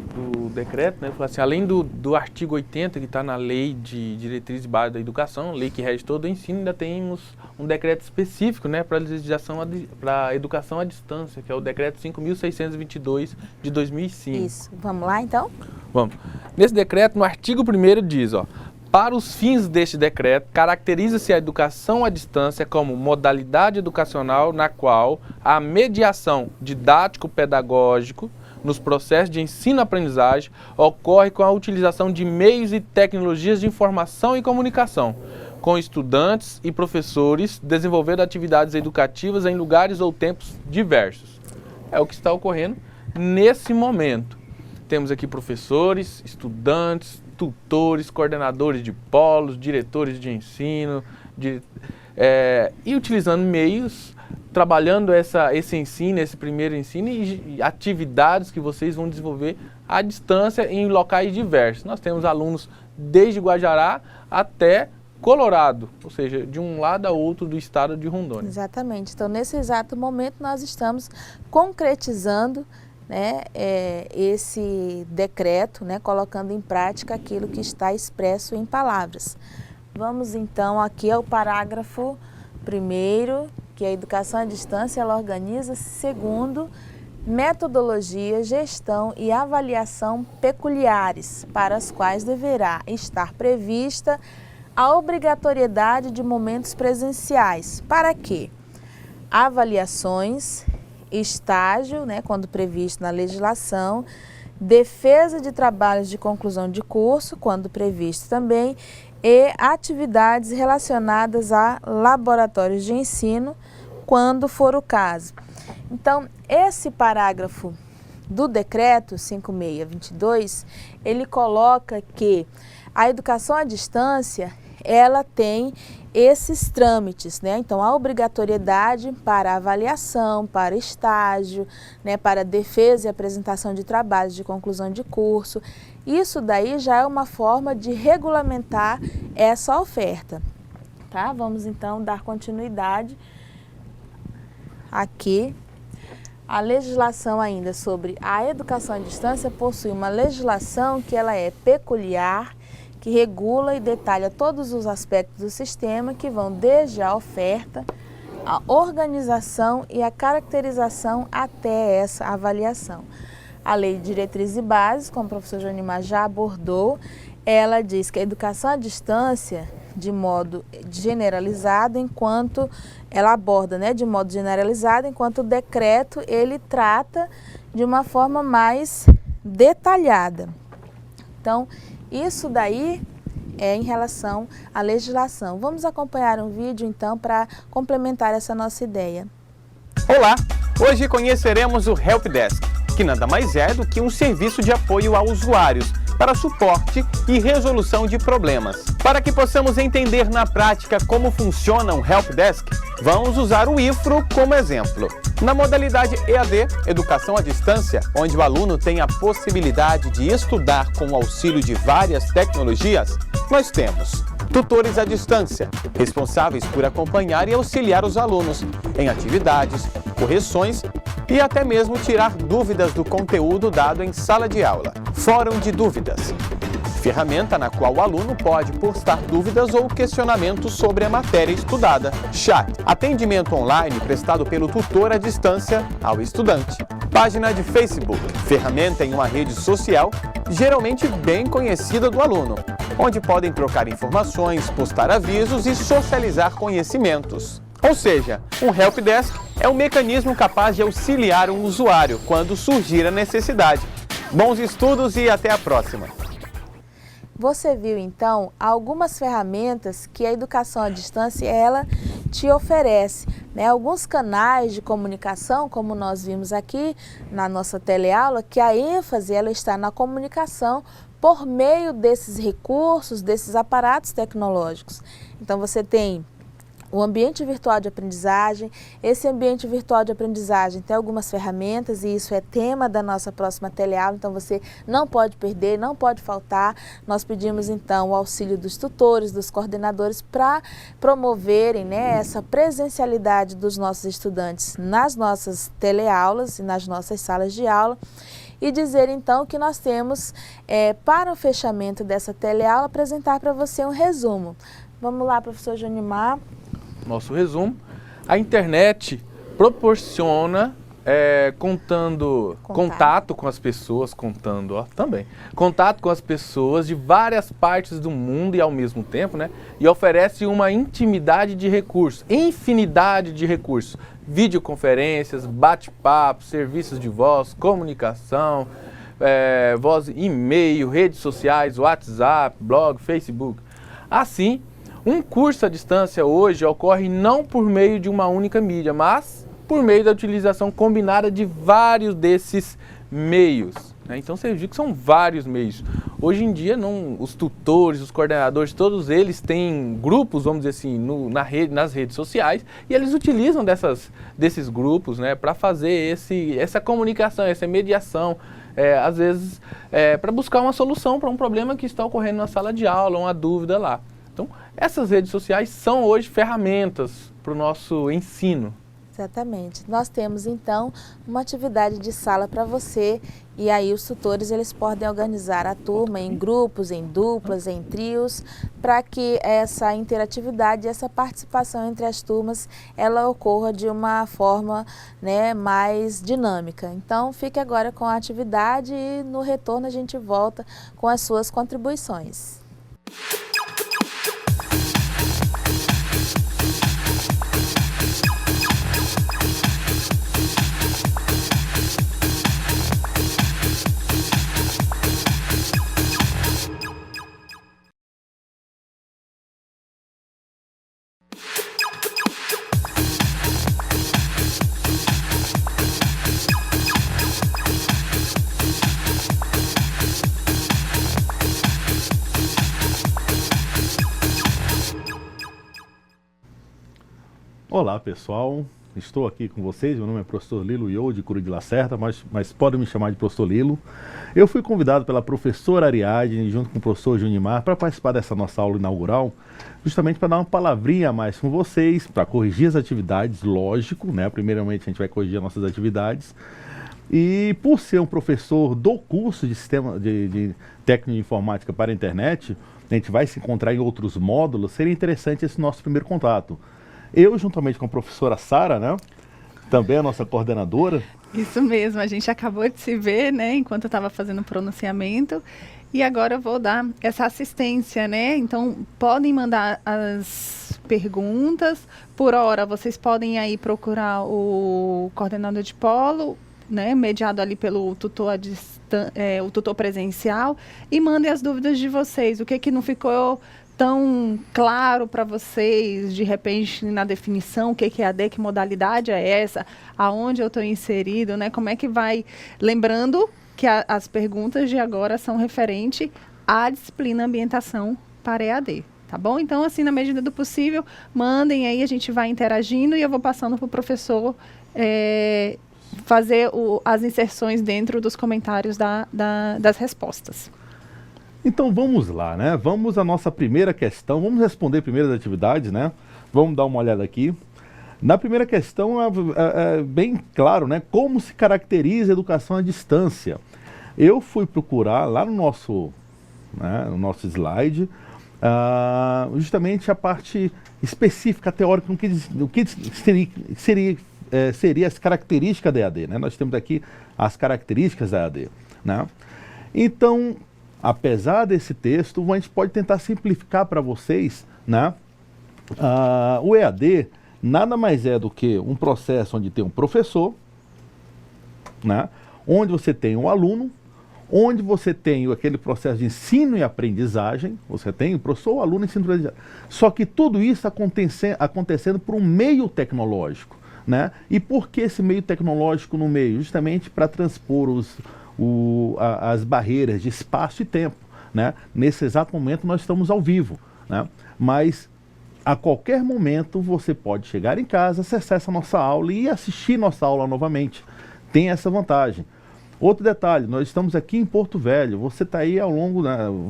decreto, né, eu falo assim, além do artigo 80, que está na Lei de Diretrizes Básicas da Educação, lei que rege todo o ensino, ainda temos um decreto específico, né, para a legislação para a educação à distância, que é o decreto 5.622 de 2005. Isso. Vamos lá, então? Vamos. Nesse decreto, no artigo 1º diz, ó, para os fins deste decreto, caracteriza-se a educação à distância como modalidade educacional na qual a mediação didático-pedagógico nos processos de ensino-aprendizagem ocorre com a utilização de meios e tecnologias de informação e comunicação, com estudantes e professores desenvolvendo atividades educativas em lugares ou tempos diversos. É o que está ocorrendo nesse momento. Temos aqui professores, estudantes, tutores, coordenadores de polos, diretores de ensino, e utilizando meios, trabalhando esse ensino, esse primeiro ensino e atividades que vocês vão desenvolver à distância em locais diversos. Nós temos alunos desde Guajará até Colorado, ou seja, de um lado a outro do estado de Rondônia. Exatamente. Então, nesse exato momento, nós estamos concretizando, né, esse decreto, né, colocando em prática aquilo que está expresso em palavras. Vamos então aqui ao parágrafo 1º, que a educação à distância ela organiza-se segundo metodologia, gestão e avaliação peculiares, para as quais deverá estar prevista a obrigatoriedade de momentos presenciais. Para quê? Avaliações, estágio, né, quando previsto na legislação, defesa de trabalhos de conclusão de curso, quando previsto também, e atividades relacionadas a laboratórios de ensino, quando for o caso. Então, esse parágrafo do decreto 5622, ele coloca que a educação à distância, ela tem esses trâmites, né? Então, a obrigatoriedade para avaliação, para estágio, né? Para defesa e apresentação de trabalhos de conclusão de curso. Isso daí já é uma forma de regulamentar essa oferta. Tá? Vamos então dar continuidade aqui. A legislação ainda sobre a educação à distância possui uma legislação que ela é peculiar, que regula e detalha todos os aspectos do sistema que vão desde a oferta, a organização e a caracterização até essa avaliação. A Lei de Diretrizes e Bases, como o professor Jonimar já abordou, ela diz que a educação à distância, de modo generalizado, enquanto ela aborda, né, de modo generalizado, enquanto o decreto ele trata de uma forma mais detalhada. Então, isso daí é em relação à legislação. Vamos acompanhar um vídeo então para complementar essa nossa ideia. Olá! Hoje conheceremos o Helpdesk, que nada mais é do que um serviço de apoio a usuários para suporte e resolução de problemas. Para que possamos entender na prática como funciona um Helpdesk, vamos usar o IFRO como exemplo. Na modalidade EAD, Educação à Distância, onde o aluno tem a possibilidade de estudar com o auxílio de várias tecnologias, nós temos tutores à distância, responsáveis por acompanhar e auxiliar os alunos em atividades, correções e até mesmo tirar dúvidas do conteúdo dado em sala de aula. Fórum de dúvidas, ferramenta na qual o aluno pode postar dúvidas ou questionamentos sobre a matéria estudada. Chat, atendimento online prestado pelo tutor à distância ao estudante. Página de Facebook, ferramenta em uma rede social geralmente bem conhecida do aluno, onde podem trocar informações, postar avisos e socializar conhecimentos. Ou seja, um Helpdesk é um mecanismo capaz de auxiliar um usuário quando surgir a necessidade. Bons estudos e até a próxima! Você viu então algumas ferramentas que a educação à distância ela te oferece, né? Alguns canais de comunicação, como nós vimos aqui na nossa teleaula, que a ênfase ela está na comunicação por meio desses recursos, desses aparatos tecnológicos. Então você tem o ambiente virtual de aprendizagem. Esse ambiente virtual de aprendizagem tem algumas ferramentas e isso é tema da nossa próxima teleaula, então você não pode perder, não pode faltar. Nós pedimos então o auxílio dos tutores, dos coordenadores para promoverem, né, essa presencialidade dos nossos estudantes nas nossas teleaulas e nas nossas salas de aula. E dizer então que nós temos, para o fechamento dessa teleaula, apresentar para você um resumo. Vamos lá, professor Jonimar. Nosso resumo: a internet proporciona contato com as pessoas, contato com as pessoas de várias partes do mundo e ao mesmo tempo, né? E oferece uma intimidade de recursos, infinidade de recursos, videoconferências, bate-papo, serviços de voz, comunicação, voz, e-mail, redes sociais, WhatsApp, blog, Facebook. Assim, um curso à distância hoje ocorre não por meio de uma única mídia, mas por meio da utilização combinada de vários desses meios, né? Então você viu que são vários meios. Hoje em dia, os tutores, os coordenadores, todos eles têm grupos, vamos dizer assim, nas redes sociais, e eles utilizam desses grupos, né, para fazer essa comunicação, essa mediação, às vezes para buscar uma solução para um problema que está ocorrendo na sala de aula, uma dúvida lá. Então, essas redes sociais são hoje ferramentas para o nosso ensino. Exatamente. Nós temos então uma atividade de sala para você e aí os tutores eles podem organizar a turma em grupos, em duplas, em trios, para que essa interatividade, essa participação entre as turmas, ela ocorra de uma forma, né, mais dinâmica. Então, fique agora com a atividade e no retorno a gente volta com as suas contribuições. Olá pessoal, estou aqui com vocês. Meu nome é professor Lilo Iou, de Curu de Lacerda, mas podem me chamar de professor Lilo. Eu fui convidado pela professora Ariadne, junto com o professor Junimar, para participar dessa nossa aula inaugural, justamente para dar uma palavrinha a mais com vocês, para corrigir as atividades, lógico, né? Primeiramente a gente vai corrigir as nossas atividades. E por ser um professor do curso de sistema de técnica de informática para a internet, a gente vai se encontrar em outros módulos, seria interessante esse nosso primeiro contato. Eu, juntamente com a professora Sara, né, também a nossa coordenadora. Isso mesmo, a gente acabou de se ver, né, enquanto eu estava fazendo o pronunciamento, e agora eu vou dar essa assistência, né, então podem mandar as perguntas, por hora vocês podem aí procurar o coordenador de polo, né, mediado ali pelo tutor o tutor presencial, e mandem as dúvidas de vocês, o que não ficou tão claro para vocês, de repente, na definição, o que é AD, que modalidade é essa, aonde eu estou inserido, né? Como é que vai... Lembrando que as perguntas de agora são referentes à disciplina ambientação para EAD, tá bom? Então, assim, na medida do possível, mandem aí, a gente vai interagindo e eu vou passando para o professor fazer as inserções dentro dos comentários das respostas. Então vamos lá, né? Vamos à nossa primeira questão. Vamos responder primeiro as atividades, né? Vamos dar uma olhada aqui. Na primeira questão é bem claro, né? Como se caracteriza a educação à distância. Eu fui procurar lá no nosso slide justamente a parte específica, teórica, o que seria as características da EAD, né? Nós temos aqui as características da EAD, né? Então, apesar desse texto, a gente pode tentar simplificar para vocês, né? O EAD nada mais é do que um processo onde tem um professor, né? Onde você tem um aluno, onde você tem aquele processo de ensino e aprendizagem, você tem o professor, o aluno, ensino e aprendizagem. Só que tudo isso acontecendo por um meio tecnológico, né? E por que esse meio tecnológico no meio? Justamente para transpor as barreiras de espaço e tempo, né? Nesse exato momento nós estamos ao vivo, né? Mas a qualquer momento você pode chegar em casa, acessar essa nossa aula e assistir nossa aula novamente. Tem essa vantagem. Outro detalhe, nós estamos aqui em Porto Velho, você está aí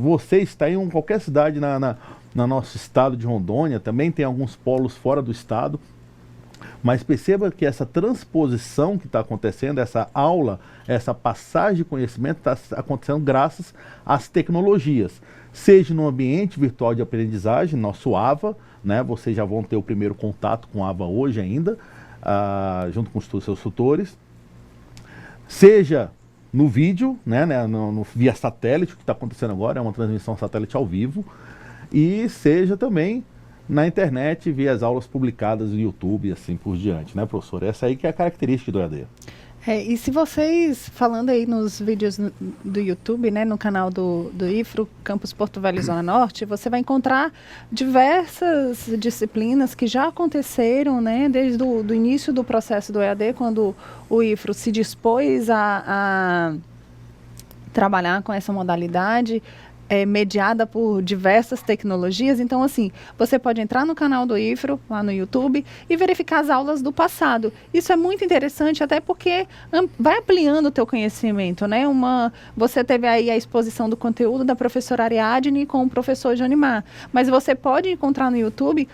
você está em qualquer cidade no nosso estado de Rondônia, também tem alguns polos fora do estado, mas perceba que essa transposição que está acontecendo, essa aula, essa passagem de conhecimento está acontecendo graças às tecnologias. Seja no ambiente virtual de aprendizagem, nosso AVA, né? Vocês já vão ter o primeiro contato com o AVA hoje ainda, junto com os seus tutores. Seja no vídeo, né? Via satélite, o que está acontecendo agora é uma transmissão satélite ao vivo. E seja também na internet, via as aulas publicadas no YouTube e assim por diante, né, professor? Essa aí que é a característica do EAD. E se vocês, falando aí nos vídeos do YouTube, né, no canal do IFRO, Campus Porto Velho Zona Norte, você vai encontrar diversas disciplinas que já aconteceram, né, desde o início do processo do EAD, quando o IFRO se dispôs a trabalhar com essa modalidade, mediada por diversas tecnologias. Então, assim, você pode entrar no canal do IFRO, lá no YouTube, e verificar as aulas do passado. Isso é muito interessante, até porque vai ampliando o teu conhecimento, né? Você teve aí a exposição do conteúdo da professora Ariadne com o professor Jonimar, mas você pode encontrar no YouTube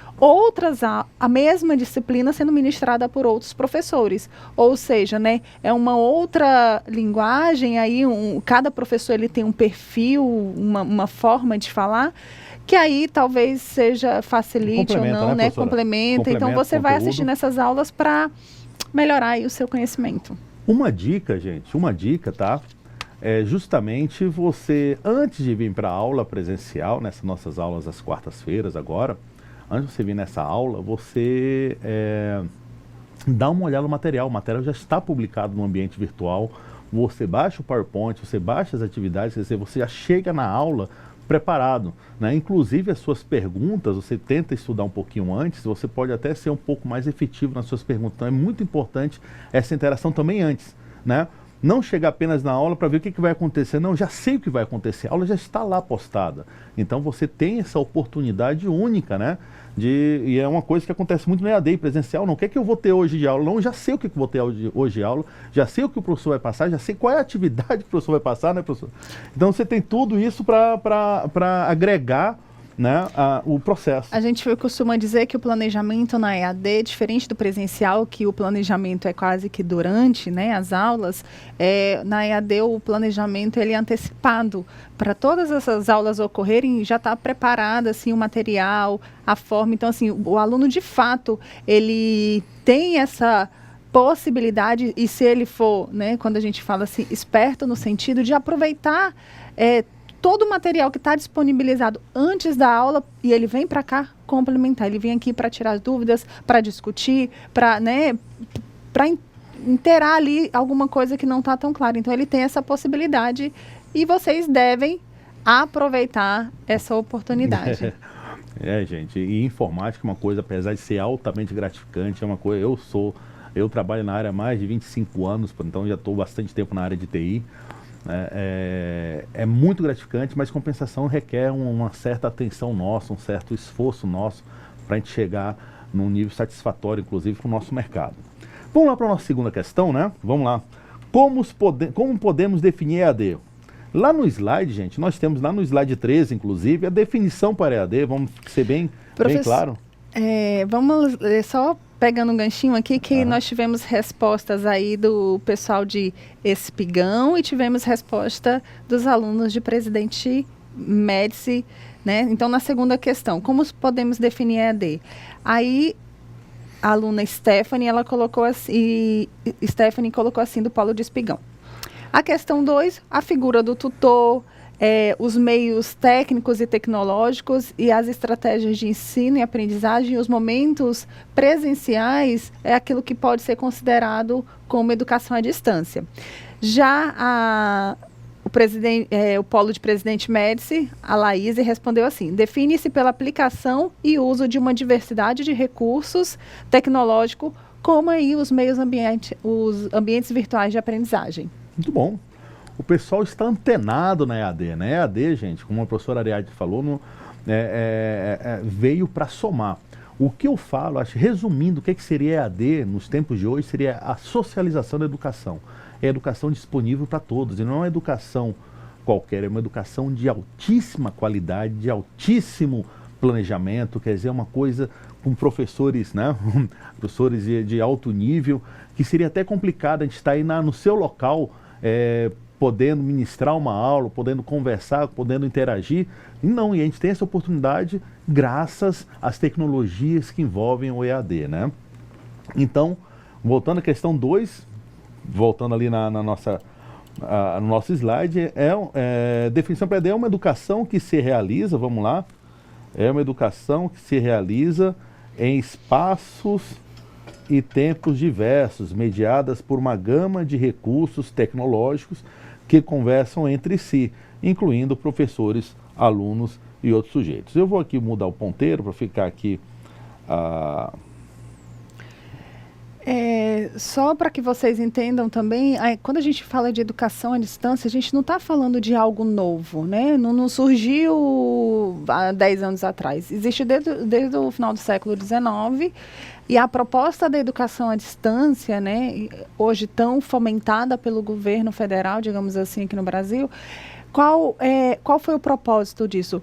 a mesma disciplina sendo ministrada por outros professores. Ou seja, né, é uma outra linguagem, aí cada professor ele tem um perfil, uma forma de falar, que aí talvez facilite ou não, né? Complementa. Então você vai assistindo essas aulas para melhorar aí o seu conhecimento. Uma dica, gente, tá? É justamente você, antes de vir para a aula presencial, nessas nossas aulas às quartas-feiras agora, antes de você vir nessa aula, você dá uma olhada no material. O material já está publicado no ambiente virtual. Você baixa o PowerPoint, você baixa as atividades, quer dizer, você já chega na aula preparado, né? Inclusive as suas perguntas, você tenta estudar um pouquinho antes, você pode até ser um pouco mais efetivo nas suas perguntas. Então é muito importante essa interação também antes, né? Não chegar apenas na aula para ver o que vai acontecer. Não, já sei o que vai acontecer, a aula já está lá postada. Então você tem essa oportunidade única, né, E é uma coisa que acontece muito no EAD e presencial. Não, o que é que eu vou ter hoje de aula? Não, já sei o que eu vou ter hoje de aula, já sei o que o professor vai passar, já sei qual é a atividade que o professor vai passar, né, professor? Então você tem tudo isso para agregar, né, o processo. A gente costuma dizer que o planejamento na EAD, diferente do presencial, que o planejamento é quase que durante, né, as aulas, na EAD o planejamento ele é antecipado. Para todas essas aulas ocorrerem, já está preparado assim, o material, a forma. Então, assim, o aluno, de fato, ele tem essa possibilidade, e se ele for, né, quando a gente fala assim, esperto no sentido de aproveitar todo o material que está disponibilizado antes da aula, e ele vem para cá complementar, ele vem aqui para tirar as dúvidas, para discutir, para, né, inteirar ali alguma coisa que não está tão clara. Então ele tem essa possibilidade e vocês devem aproveitar essa oportunidade. Gente, e informática é uma coisa, apesar de ser altamente gratificante, é uma coisa, eu trabalho na área há mais de 25 anos, então já estou bastante tempo na área de TI. É muito gratificante, mas compensação requer uma certa atenção nossa, um certo esforço nosso para a gente chegar num nível satisfatório, inclusive, com o nosso mercado. Vamos lá para a nossa segunda questão, né? Vamos lá. Como podemos definir EAD? Lá no slide, gente, nós temos lá no slide 13, inclusive, a definição para EAD, vamos ser bem claro. Vamos só pegando um ganchinho aqui, que nós tivemos respostas aí do pessoal de Espigão e tivemos resposta dos alunos de Presidente Médici, né? Então, na segunda questão, como podemos definir EAD? Aí, a aluna Stephanie, ela colocou assim, do Polo de Espigão. A questão 2, a figura do tutor, os meios técnicos e tecnológicos e as estratégias de ensino e aprendizagem, os momentos presenciais é aquilo que pode ser considerado como educação à distância. Já o Polo de Presidente Médici, a Laís, respondeu assim: define-se pela aplicação e uso de uma diversidade de recursos tecnológicos, como aí os os ambientes virtuais de aprendizagem. Muito bom. O pessoal está antenado na EAD, né? EAD, gente, como a professora Ariadne falou, veio para somar. O que eu falo, resumindo, o que seria EAD nos tempos de hoje, seria a socialização da educação. É a educação disponível para todos, e não é uma educação qualquer, é uma educação de altíssima qualidade, de altíssimo planejamento, quer dizer, uma coisa com professores, né? Professores de alto nível, que seria até complicado a gente estar aí no seu local, podendo ministrar uma aula, podendo conversar, podendo interagir. E a gente tem essa oportunidade graças às tecnologias que envolvem o EAD, né? Então, voltando à questão 2, voltando ali no nosso slide, definição para EAD é uma educação que se realiza, vamos lá, é uma educação que se realiza em espaços e tempos diversos, mediadas por uma gama de recursos tecnológicos que conversam entre si, incluindo professores, alunos e outros sujeitos. Eu vou aqui mudar o ponteiro para ficar aqui. Só para que vocês entendam também, quando a gente fala de educação à distância, a gente não está falando de algo novo, né? Não surgiu há 10 anos atrás. Existe desde o final do século XIX, e a proposta da educação à distância, né, hoje tão fomentada pelo governo federal, digamos assim, aqui no Brasil, qual foi o propósito disso?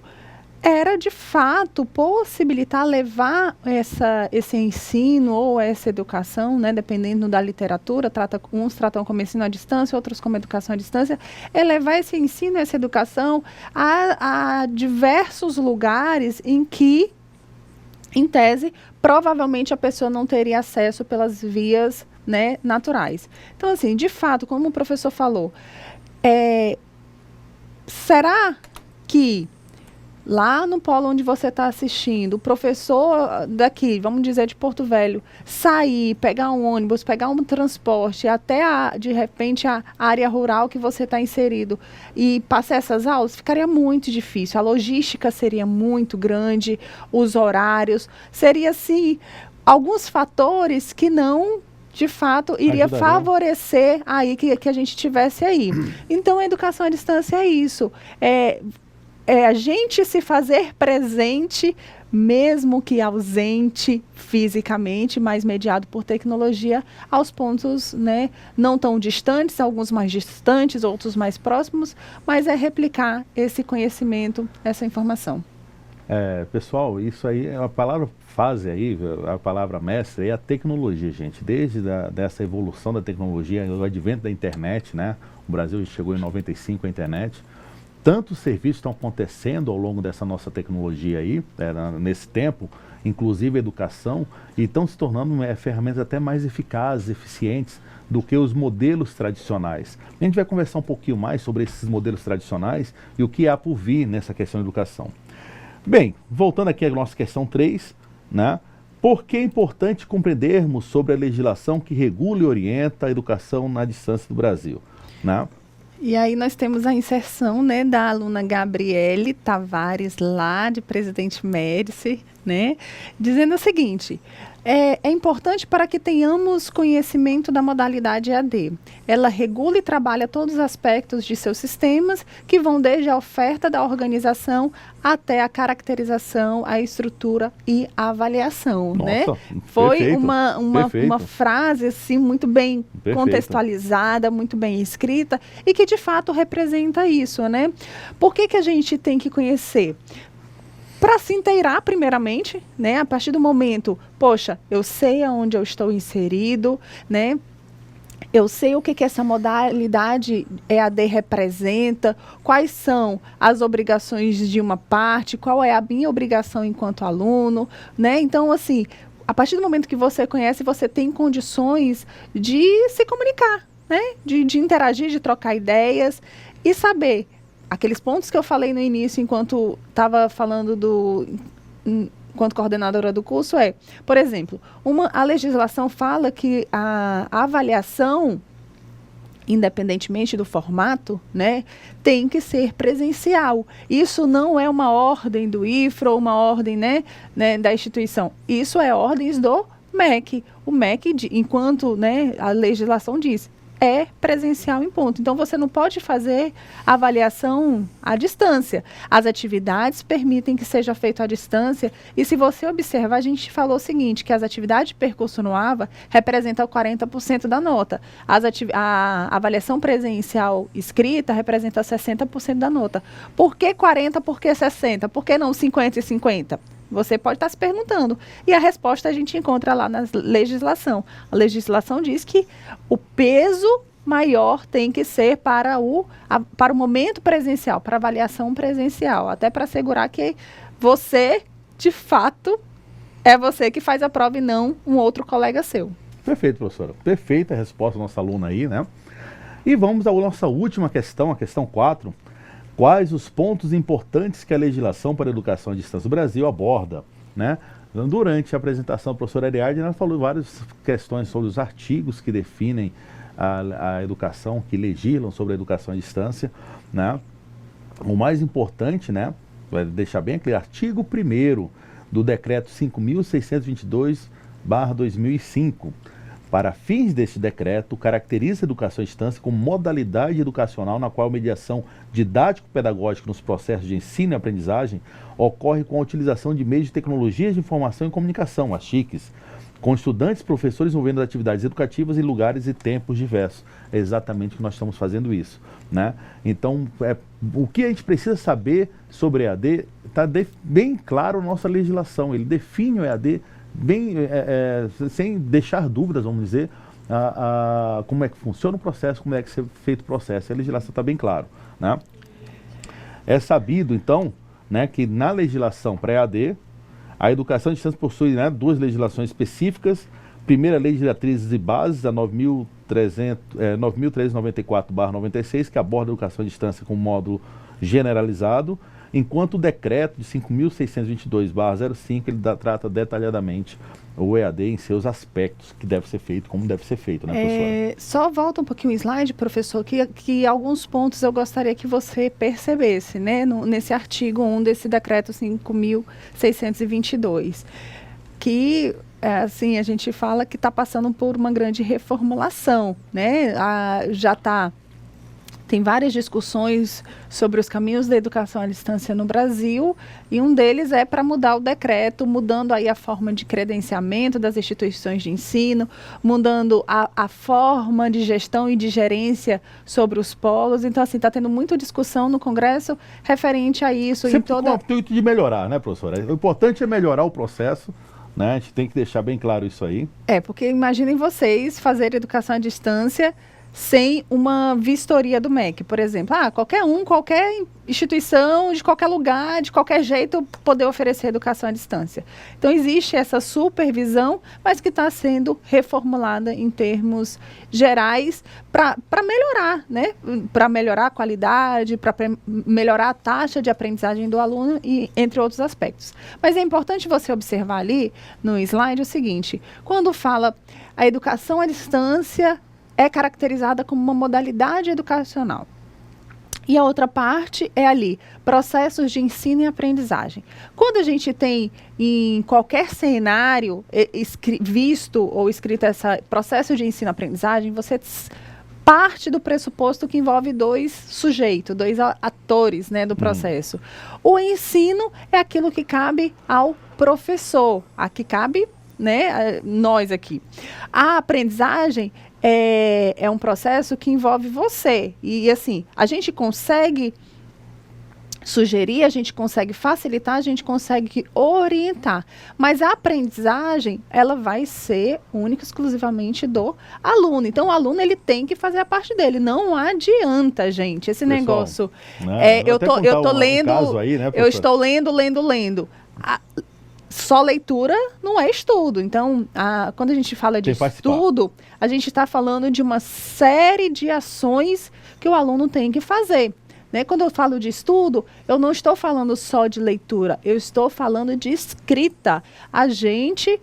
Era, de fato, possibilitar levar esse ensino ou essa educação, né, dependendo da literatura, uns tratam como ensino à distância, outros como educação à distância, levar esse ensino, essa educação a diversos lugares em que, em tese, provavelmente a pessoa não teria acesso pelas vias, né, naturais. Então, assim, de fato, como o professor falou, será que lá no polo onde você está assistindo, o professor daqui, vamos dizer de Porto Velho, sair, pegar um ônibus, pegar um transporte até, de repente, a área rural que você está inserido e passar essas aulas, ficaria muito difícil. A logística seria muito grande, os horários, seria, assim, alguns fatores que não, de fato, iria favorecer aí que a gente tivesse aí. Então, a educação à distância é isso. é a gente se fazer presente, mesmo que ausente fisicamente, mas mediado por tecnologia, aos pontos, né, não tão distantes, alguns mais distantes, outros mais próximos, mas é replicar esse conhecimento, essa informação. Pessoal, isso aí é a palavra fase aí, a palavra mestre é a tecnologia, gente. Desde dessa evolução da tecnologia, o advento da internet, né? O Brasil chegou em 95 a internet. Tantos serviços estão acontecendo ao longo dessa nossa tecnologia aí, nesse tempo, inclusive a educação, e estão se tornando ferramentas até mais eficazes, eficientes do que os modelos tradicionais. A gente vai conversar um pouquinho mais sobre esses modelos tradicionais e o que há por vir nessa questão de educação. Bem, voltando aqui à nossa questão 3, né? Por que é importante compreendermos sobre a legislação que regula e orienta a educação na distância do Brasil, né? E aí nós temos a inserção, né, da aluna Gabriele Tavares, lá de Presidente Médici, né, dizendo o seguinte: é importante para que tenhamos conhecimento da modalidade EAD. Ela regula e trabalha todos os aspectos de seus sistemas, que vão desde a oferta da organização até a caracterização, a estrutura e a avaliação. Nossa, né? Foi perfeito, uma frase assim, muito bem contextualizada, muito bem escrita e que de fato representa isso. Né? Por que a gente tem que conhecer? Para se inteirar, primeiramente, né? A partir do momento, poxa, eu sei aonde eu estou inserido, né? Eu sei o que essa modalidade EAD representa, quais são as obrigações de uma parte, qual é a minha obrigação enquanto aluno, né? Então, assim, a partir do momento que você conhece, você tem condições de se comunicar, né? De interagir, de trocar ideias e saber aqueles pontos que eu falei no início, enquanto estava falando enquanto coordenadora do curso, por exemplo, a legislação fala que a avaliação, independentemente do formato, né, tem que ser presencial. Isso não é uma ordem do IFRO ou uma ordem, né, da instituição. Isso é ordens do MEC. O MEC, enquanto, né, a legislação diz, é presencial em ponto. Então, você não pode fazer avaliação à distância. As atividades permitem que seja feito à distância. E se você observar, a gente falou o seguinte, que as atividades de percurso no AVA representam 40% da nota. A avaliação presencial escrita representa 60% da nota. Por que 40%? Por que 60%? Por que não 50% e 50%? Você pode estar se perguntando. E a resposta a gente encontra lá na legislação. A legislação diz que o peso maior tem que ser para o momento presencial, para a avaliação presencial, até para assegurar que você, de fato, é você que faz a prova e não um outro colega seu. Perfeito, professora. Perfeita a resposta da nossa aluna aí, né? E vamos à nossa última questão, a questão 4. Quais os pontos importantes que a legislação para a educação à distância do Brasil aborda, né? Durante a apresentação da professora Ariadne, ela falou várias questões sobre os artigos que definem a educação, que legislam sobre a educação à distância, né? O mais importante, né, vai deixar bem claro, artigo 1º do decreto 5.622/2005. Para fins deste decreto, caracteriza a educação à distância como modalidade educacional na qual a mediação didático-pedagógica nos processos de ensino e aprendizagem ocorre com a utilização de meios de tecnologias de informação e comunicação, as TICs, com estudantes e professores envolvendo atividades educativas em lugares e tempos diversos. É exatamente o que nós estamos fazendo isso, né? Então, o que a gente precisa saber sobre EAD está bem claro na nossa legislação. Ele define o EAD bem, sem deixar dúvidas, vamos dizer, como é que funciona o processo, como é que é feito o processo. A legislação está bem claro, né? É sabido, então, né, que na legislação para EAD, a educação à distância possui, né, duas legislações específicas. Primeira, Lei de Diretrizes e Bases, a 9.394/96, que aborda a educação à distância com módulo generalizado, enquanto o decreto de 5.622/05, ele trata detalhadamente o EAD em seus aspectos, que deve ser feito, como deve ser feito, né, professora? Só volta um pouquinho o slide, professor, que alguns pontos eu gostaria que você percebesse, né, nesse artigo 1 desse decreto 5.622, que, assim, a gente fala que está passando por uma grande reformulação, né, já está tem várias discussões sobre os caminhos da educação à distância no Brasil, e um deles é para mudar o decreto, mudando aí a forma de credenciamento das instituições de ensino, mudando a forma de gestão e de gerência sobre os polos. Então, assim, está tendo muita discussão no Congresso referente a isso. Sempre com o intuito de melhorar, né, professora? O importante é melhorar o processo, né? A gente tem que deixar bem claro isso aí. Porque imaginem vocês fazerem educação à distância sem uma vistoria do MEC, por exemplo. Qualquer instituição, de qualquer lugar, de qualquer jeito, poder oferecer educação à distância. Então, existe essa supervisão, mas que está sendo reformulada em termos gerais para melhorar, né? Para melhorar a qualidade, para melhorar a taxa de aprendizagem do aluno, e entre outros aspectos. Mas é importante você observar ali no slide o seguinte: quando fala a educação à distância é caracterizada como uma modalidade educacional. E a outra parte é ali, processos de ensino e aprendizagem. Quando a gente tem em qualquer cenário visto ou escrito esse processo de ensino e aprendizagem, você parte do pressuposto que envolve dois sujeitos, dois atores, né, do processo. O ensino é aquilo que cabe ao professor, a que cabe, né, nós aqui. A aprendizagem é um processo que envolve você. E, assim, a gente consegue sugerir, a gente consegue facilitar, a gente consegue orientar. Mas a aprendizagem, ela vai ser única e exclusivamente do aluno. Então, o aluno, ele tem que fazer a parte dele. Não adianta, gente, esse pessoal, negócio. Né, eu tô lendo, aí, né, eu estou lendo. Só leitura não é estudo. Então, quando a gente fala de estudo, a gente está falando de uma série de ações que o aluno tem que fazer. Né? Quando eu falo de estudo, eu não estou falando só de leitura, eu estou falando de escrita. A gente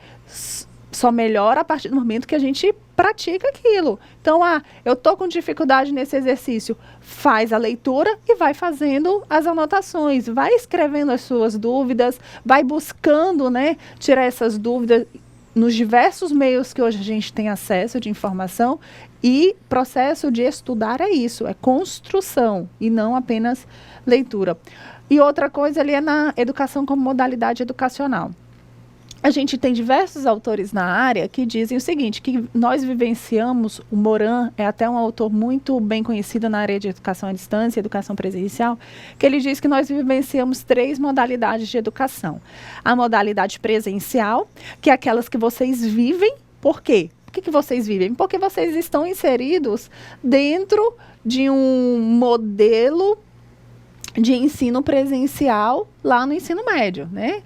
só melhora a partir do momento que a gente pratica aquilo. Então, eu estou com dificuldade nesse exercício, faz a leitura e vai fazendo as anotações, vai escrevendo as suas dúvidas, vai buscando, né, tirar essas dúvidas nos diversos meios que hoje a gente tem acesso de informação. E processo de estudar é isso, é construção e não apenas leitura. E outra coisa ali é na educação como modalidade educacional. A gente tem diversos autores na área que dizem o seguinte, que nós vivenciamos, o Moran é até um autor muito bem conhecido na área de educação à distância, educação presencial, que ele diz que nós vivenciamos 3 modalidades de educação. A modalidade presencial, que é aquelas que vocês vivem. Por quê? Por que vocês vivem? Porque vocês estão inseridos dentro de um modelo de ensino presencial lá no ensino médio, né?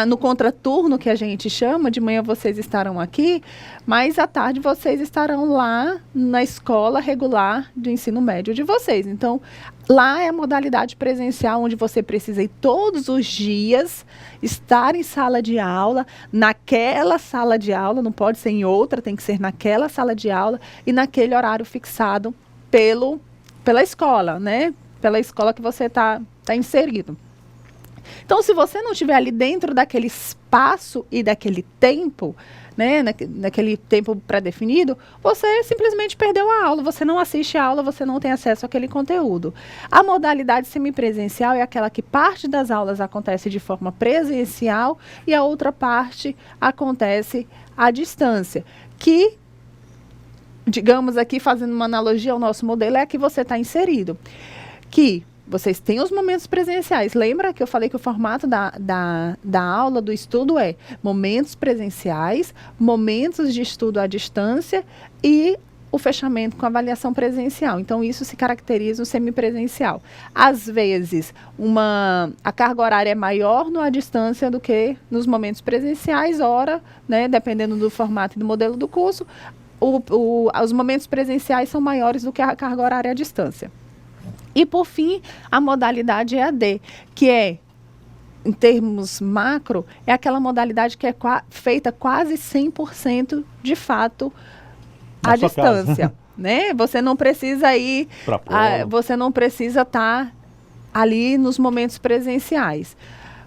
No contraturno, que a gente chama, de manhã vocês estarão aqui, mas à tarde vocês estarão lá na escola regular do ensino médio de vocês. Então, lá é a modalidade presencial, onde você precisa ir todos os dias, estar em sala de aula, naquela sala de aula, não pode ser em outra, tem que ser naquela sala de aula e naquele horário fixado pela escola, né? Pela escola que você está inserido. Então, se você não estiver ali dentro daquele espaço e daquele tempo, né, naquele tempo pré-definido, você simplesmente perdeu a aula, você não assiste a aula, você não tem acesso àquele conteúdo. A modalidade semipresencial é aquela que parte das aulas acontece de forma presencial e a outra parte acontece à distância, que, digamos aqui, fazendo uma analogia ao nosso modelo, é a que você está inserido. Que vocês têm os momentos presenciais. Lembra que eu falei que o formato da aula, do estudo é momentos presenciais, momentos de estudo à distância e o fechamento com avaliação presencial. Então, isso se caracteriza o semipresencial. Às vezes, a carga horária é maior à distância do que nos momentos presenciais, né, dependendo do formato e do modelo do curso, os momentos presenciais são maiores do que a carga horária à distância. E, por fim, a modalidade EAD, que é, em termos macro, é aquela modalidade que é feita quase 100% de fato à distância. Né? Você não precisa ir, você não precisa estar ali nos momentos presenciais.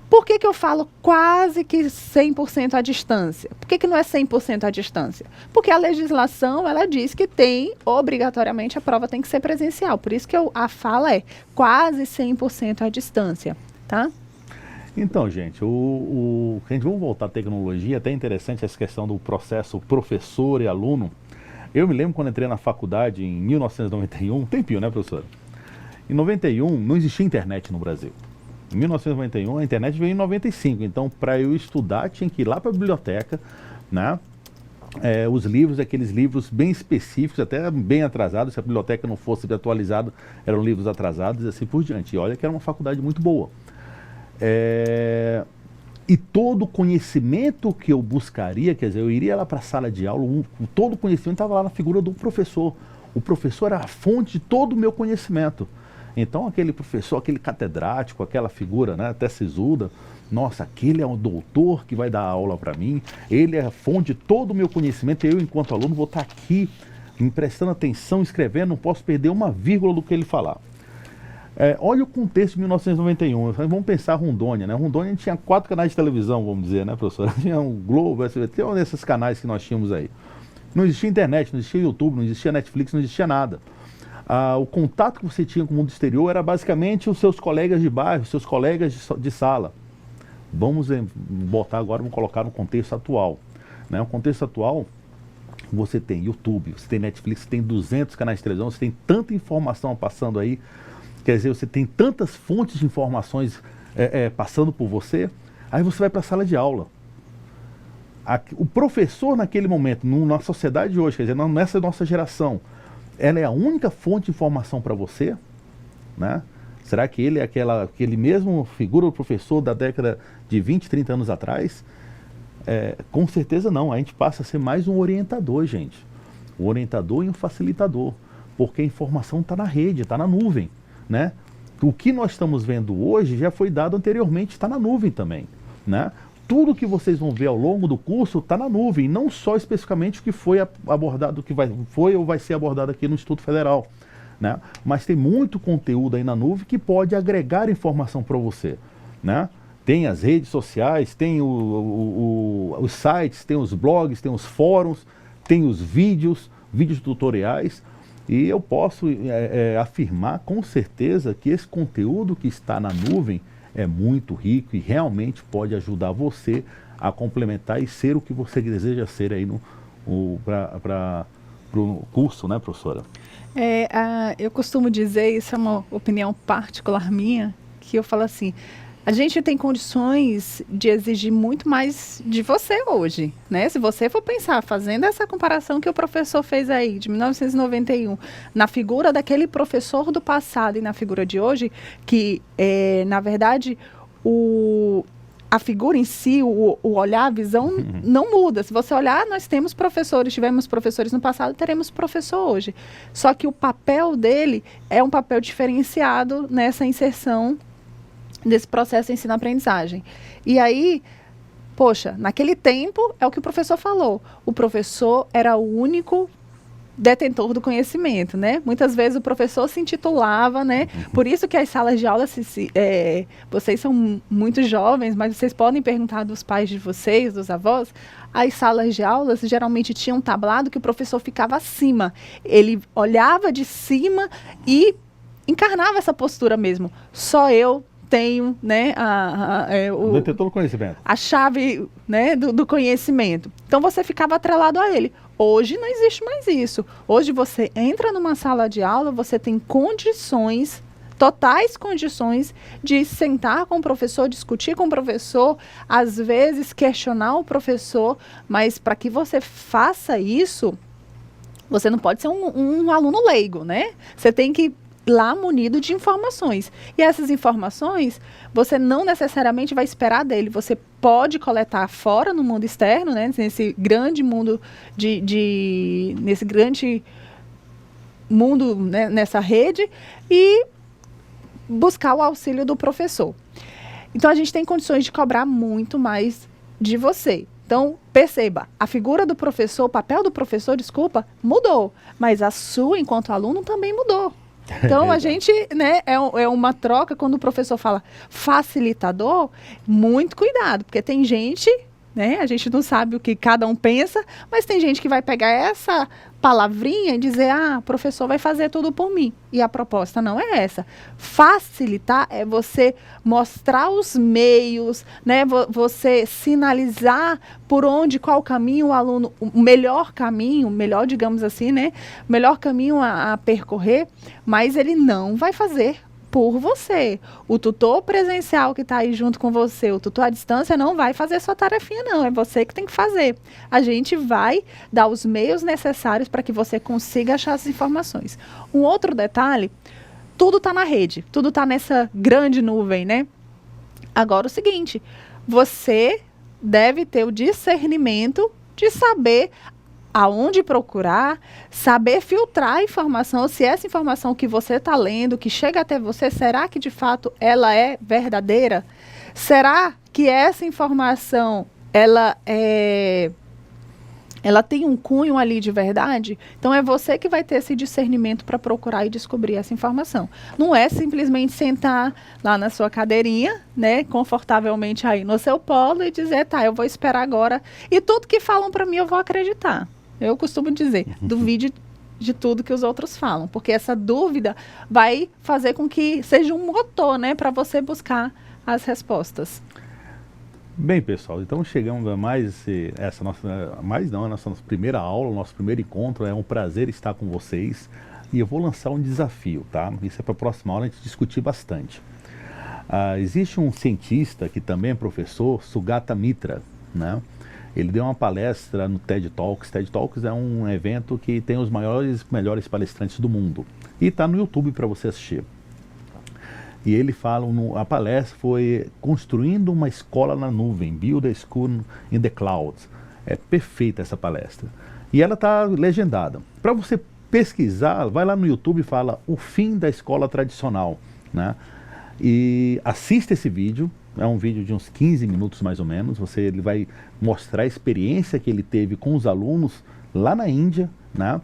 Por que eu falo quase que 100% à distância? Por que não é 100% à distância? Porque a legislação, ela diz que obrigatoriamente, a prova tem que ser presencial. Por isso que a fala é quase 100% à distância, tá? Então, gente, vamos voltar à tecnologia, até interessante essa questão do processo professor e aluno. Eu me lembro quando entrei na faculdade em 1991, um tempinho, né, professora? Em 91 não existia internet no Brasil. Em 1991 a internet veio em 95, então para eu estudar tinha que ir lá para a biblioteca, né? Os livros, aqueles livros bem específicos, até bem atrasados, se a biblioteca não fosse atualizada, eram livros atrasados e assim por diante. E olha que era uma faculdade muito boa. E todo o conhecimento que eu buscaria, quer dizer, eu iria lá para a sala de aula, todo o conhecimento estava lá na figura do professor. O professor era a fonte de todo o meu conhecimento. Então aquele professor, aquele catedrático, aquela figura, né, até sisuda, nossa, aquele é um doutor que vai dar aula para mim, ele é a fonte de todo o meu conhecimento, e eu enquanto aluno vou estar aqui me prestando atenção, escrevendo, não posso perder uma vírgula do que ele falar. Olha o contexto de 1991, vamos pensar Rondônia, né? Rondônia tinha 4 canais de televisão, vamos dizer, né, professor? Tinha o Globo, SBT, um desses canais que nós tínhamos aí. Não existia internet, não existia YouTube, não existia Netflix, não existia nada. O contato que você tinha com o mundo exterior era basicamente os seus colegas de bairro, seus colegas de sala. Vamos botar agora, vamos colocar no contexto atual. Né? No contexto atual, você tem YouTube, você tem Netflix, você tem 200 canais de televisão, você tem tanta informação passando aí, quer dizer, você tem tantas fontes de informações passando por você, aí você vai para a sala de aula. O professor naquele momento, na sociedade de hoje, quer dizer, nessa nossa geração, ela é a única fonte de informação para você, né? Será que ele é aquele mesmo figura do professor da década de 20, 30 anos atrás? Com certeza não, a gente passa a ser mais um orientador, gente. Um orientador e um facilitador, porque a informação está na rede, está na nuvem, né? O que nós estamos vendo hoje já foi dado anteriormente, está na nuvem também, né? Tudo que vocês vão ver ao longo do curso está na nuvem, não só especificamente o que foi abordado, o que foi ou vai ser abordado aqui no Instituto Federal, né? Mas tem muito conteúdo aí na nuvem que pode agregar informação para você, né? Tem as redes sociais, tem os sites, tem os blogs, tem os fóruns, tem os vídeos tutoriais, e eu posso afirmar com certeza que esse conteúdo que está na nuvem é muito rico e realmente pode ajudar você a complementar e ser o que você deseja ser aí para o curso, né, professora? Eu costumo dizer, isso é uma opinião particular minha, que eu falo assim, a gente tem condições de exigir muito mais de você hoje, né? Se você for pensar, fazendo essa comparação que o professor fez aí, de 1991, na figura daquele professor do passado e na figura de hoje, que, na verdade, a figura em si, o olhar, a visão, não muda. Se você olhar, nós tivemos professores no passado, teremos professor hoje. Só que o papel dele é um papel diferenciado nessa inserção desse processo de ensino-aprendizagem. E aí, poxa, naquele tempo, é o que o professor falou, o professor era o único detentor do conhecimento, né? Muitas vezes o professor se intitulava, né? Por isso que as salas de aula, vocês são muito jovens, mas vocês podem perguntar dos pais de vocês, dos avós, as salas de aulas geralmente tinham um tablado que o professor ficava acima. Ele olhava de cima e encarnava essa postura mesmo. Só eu tenho, né, detentor do conhecimento. A chave, né, do conhecimento. Então você ficava atrelado a ele. Hoje não existe mais isso. Hoje você entra numa sala de aula, você tem condições, totais condições de sentar com o professor, discutir com o professor, às vezes questionar o professor, mas para que você faça isso, você não pode ser um aluno leigo, né? Você tem que lá munido de informações. E essas informações, você não necessariamente vai esperar dele. Você pode coletar fora no mundo externo, né, nesse grande mundo nesse grande mundo, né, nessa rede, e buscar o auxílio do professor. Então, a gente tem condições de cobrar muito mais de você. Então, perceba, a figura do professor, o papel do professor, mudou. Mas a sua, enquanto aluno, também mudou. Então, a gente, né, é uma troca. Quando o professor fala facilitador, muito cuidado, porque tem gente, né, a gente não sabe o que cada um pensa, mas tem gente que vai pegar essa palavrinha e dizer, o professor vai fazer tudo por mim. E a proposta não é essa. Facilitar é você mostrar os meios, né, você sinalizar por onde, qual caminho o aluno, o melhor caminho, melhor, digamos assim, né, melhor caminho a percorrer, mas ele não vai fazer por você. O tutor presencial que está aí junto com você, o tutor à distância não vai fazer sua tarefinha, não. É você que tem que fazer. A gente vai dar os meios necessários para que você consiga achar as informações. Um outro detalhe, tudo está na rede, tudo está nessa grande nuvem, né? Agora o seguinte, você deve ter o discernimento de saber aonde procurar, saber filtrar a informação, se essa informação que você está lendo, que chega até você, será que de fato ela é verdadeira? Será que essa informação, ela tem um cunho ali de verdade? Então é você que vai ter esse discernimento para procurar e descobrir essa informação. Não é simplesmente sentar lá na sua cadeirinha, né, confortavelmente aí no seu polo e dizer, eu vou esperar agora e tudo que falam para mim eu vou acreditar. Eu costumo dizer, duvide de tudo que os outros falam, porque essa dúvida vai fazer com que seja um motor, né, para você buscar as respostas. Bem, pessoal, então chegamos a essa nossa primeira aula, nosso primeiro encontro. É um prazer estar com vocês e eu vou lançar um desafio, tá? Isso é para a próxima aula a gente discutir bastante. Existe um cientista que também é professor, Sugata Mitra, né? Ele deu uma palestra no TED Talks. TED Talks é um evento que tem os melhores palestrantes do mundo. E está no YouTube para você assistir. E ele fala, a palestra foi Construindo uma Escola na Nuvem, Build a School in the Clouds. É perfeita essa palestra. E ela está legendada. Para você pesquisar, vai lá no YouTube e fala O Fim da Escola Tradicional, né? E assista esse vídeo. É um vídeo de uns 15 minutos mais ou menos. Ele vai mostrar a experiência que ele teve com os alunos lá na Índia, né?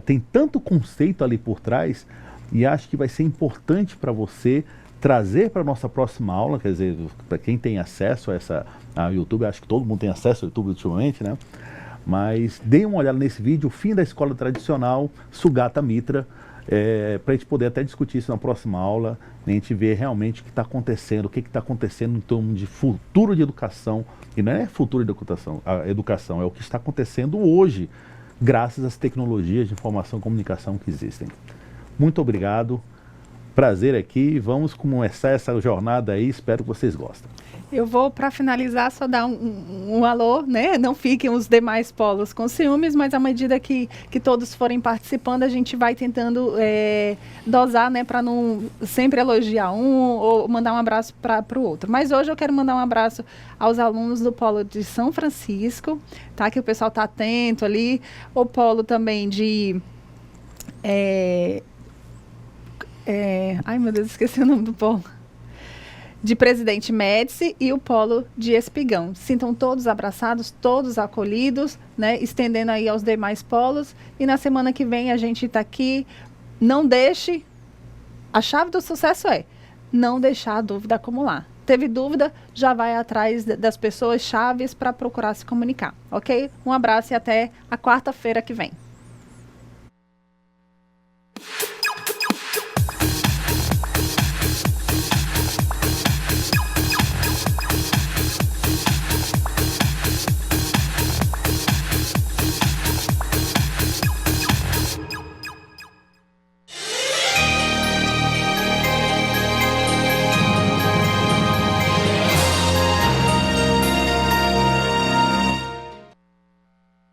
Tem tanto conceito ali por trás e acho que vai ser importante para você trazer para a nossa próxima aula. Quer dizer, para quem tem acesso ao YouTube, acho que todo mundo tem acesso ao YouTube ultimamente, né? Mas dê uma olhada nesse vídeo, O Fim da Escola Tradicional, Sugata Mitra, para a gente poder até discutir isso na próxima aula, a gente ver realmente o que está acontecendo, o que está acontecendo em torno de futuro de educação. E não é futuro de educação, é o que está acontecendo hoje, graças às tecnologias de informação e comunicação que existem. Muito obrigado, prazer aqui, vamos começar essa jornada aí, espero que vocês gostem. Eu vou, para finalizar, só dar um alô, né? Não fiquem os demais polos com ciúmes, mas à medida que todos forem participando, a gente vai tentando dosar, né? Para não sempre elogiar um ou mandar um abraço para o outro. Mas hoje eu quero mandar um abraço aos alunos do polo de São Francisco, tá? Que o pessoal está atento ali. O polo também de... ai, meu Deus, esqueci o nome do polo. De Presidente Médici e o polo de Espigão. Sintam todos abraçados, todos acolhidos, né? Estendendo aí aos demais polos. E na semana que vem a gente está aqui. Não deixe... A chave do sucesso é não deixar a dúvida acumular. Teve dúvida, já vai atrás das pessoas chaves para procurar se comunicar, ok? Um abraço e até a quarta-feira que vem.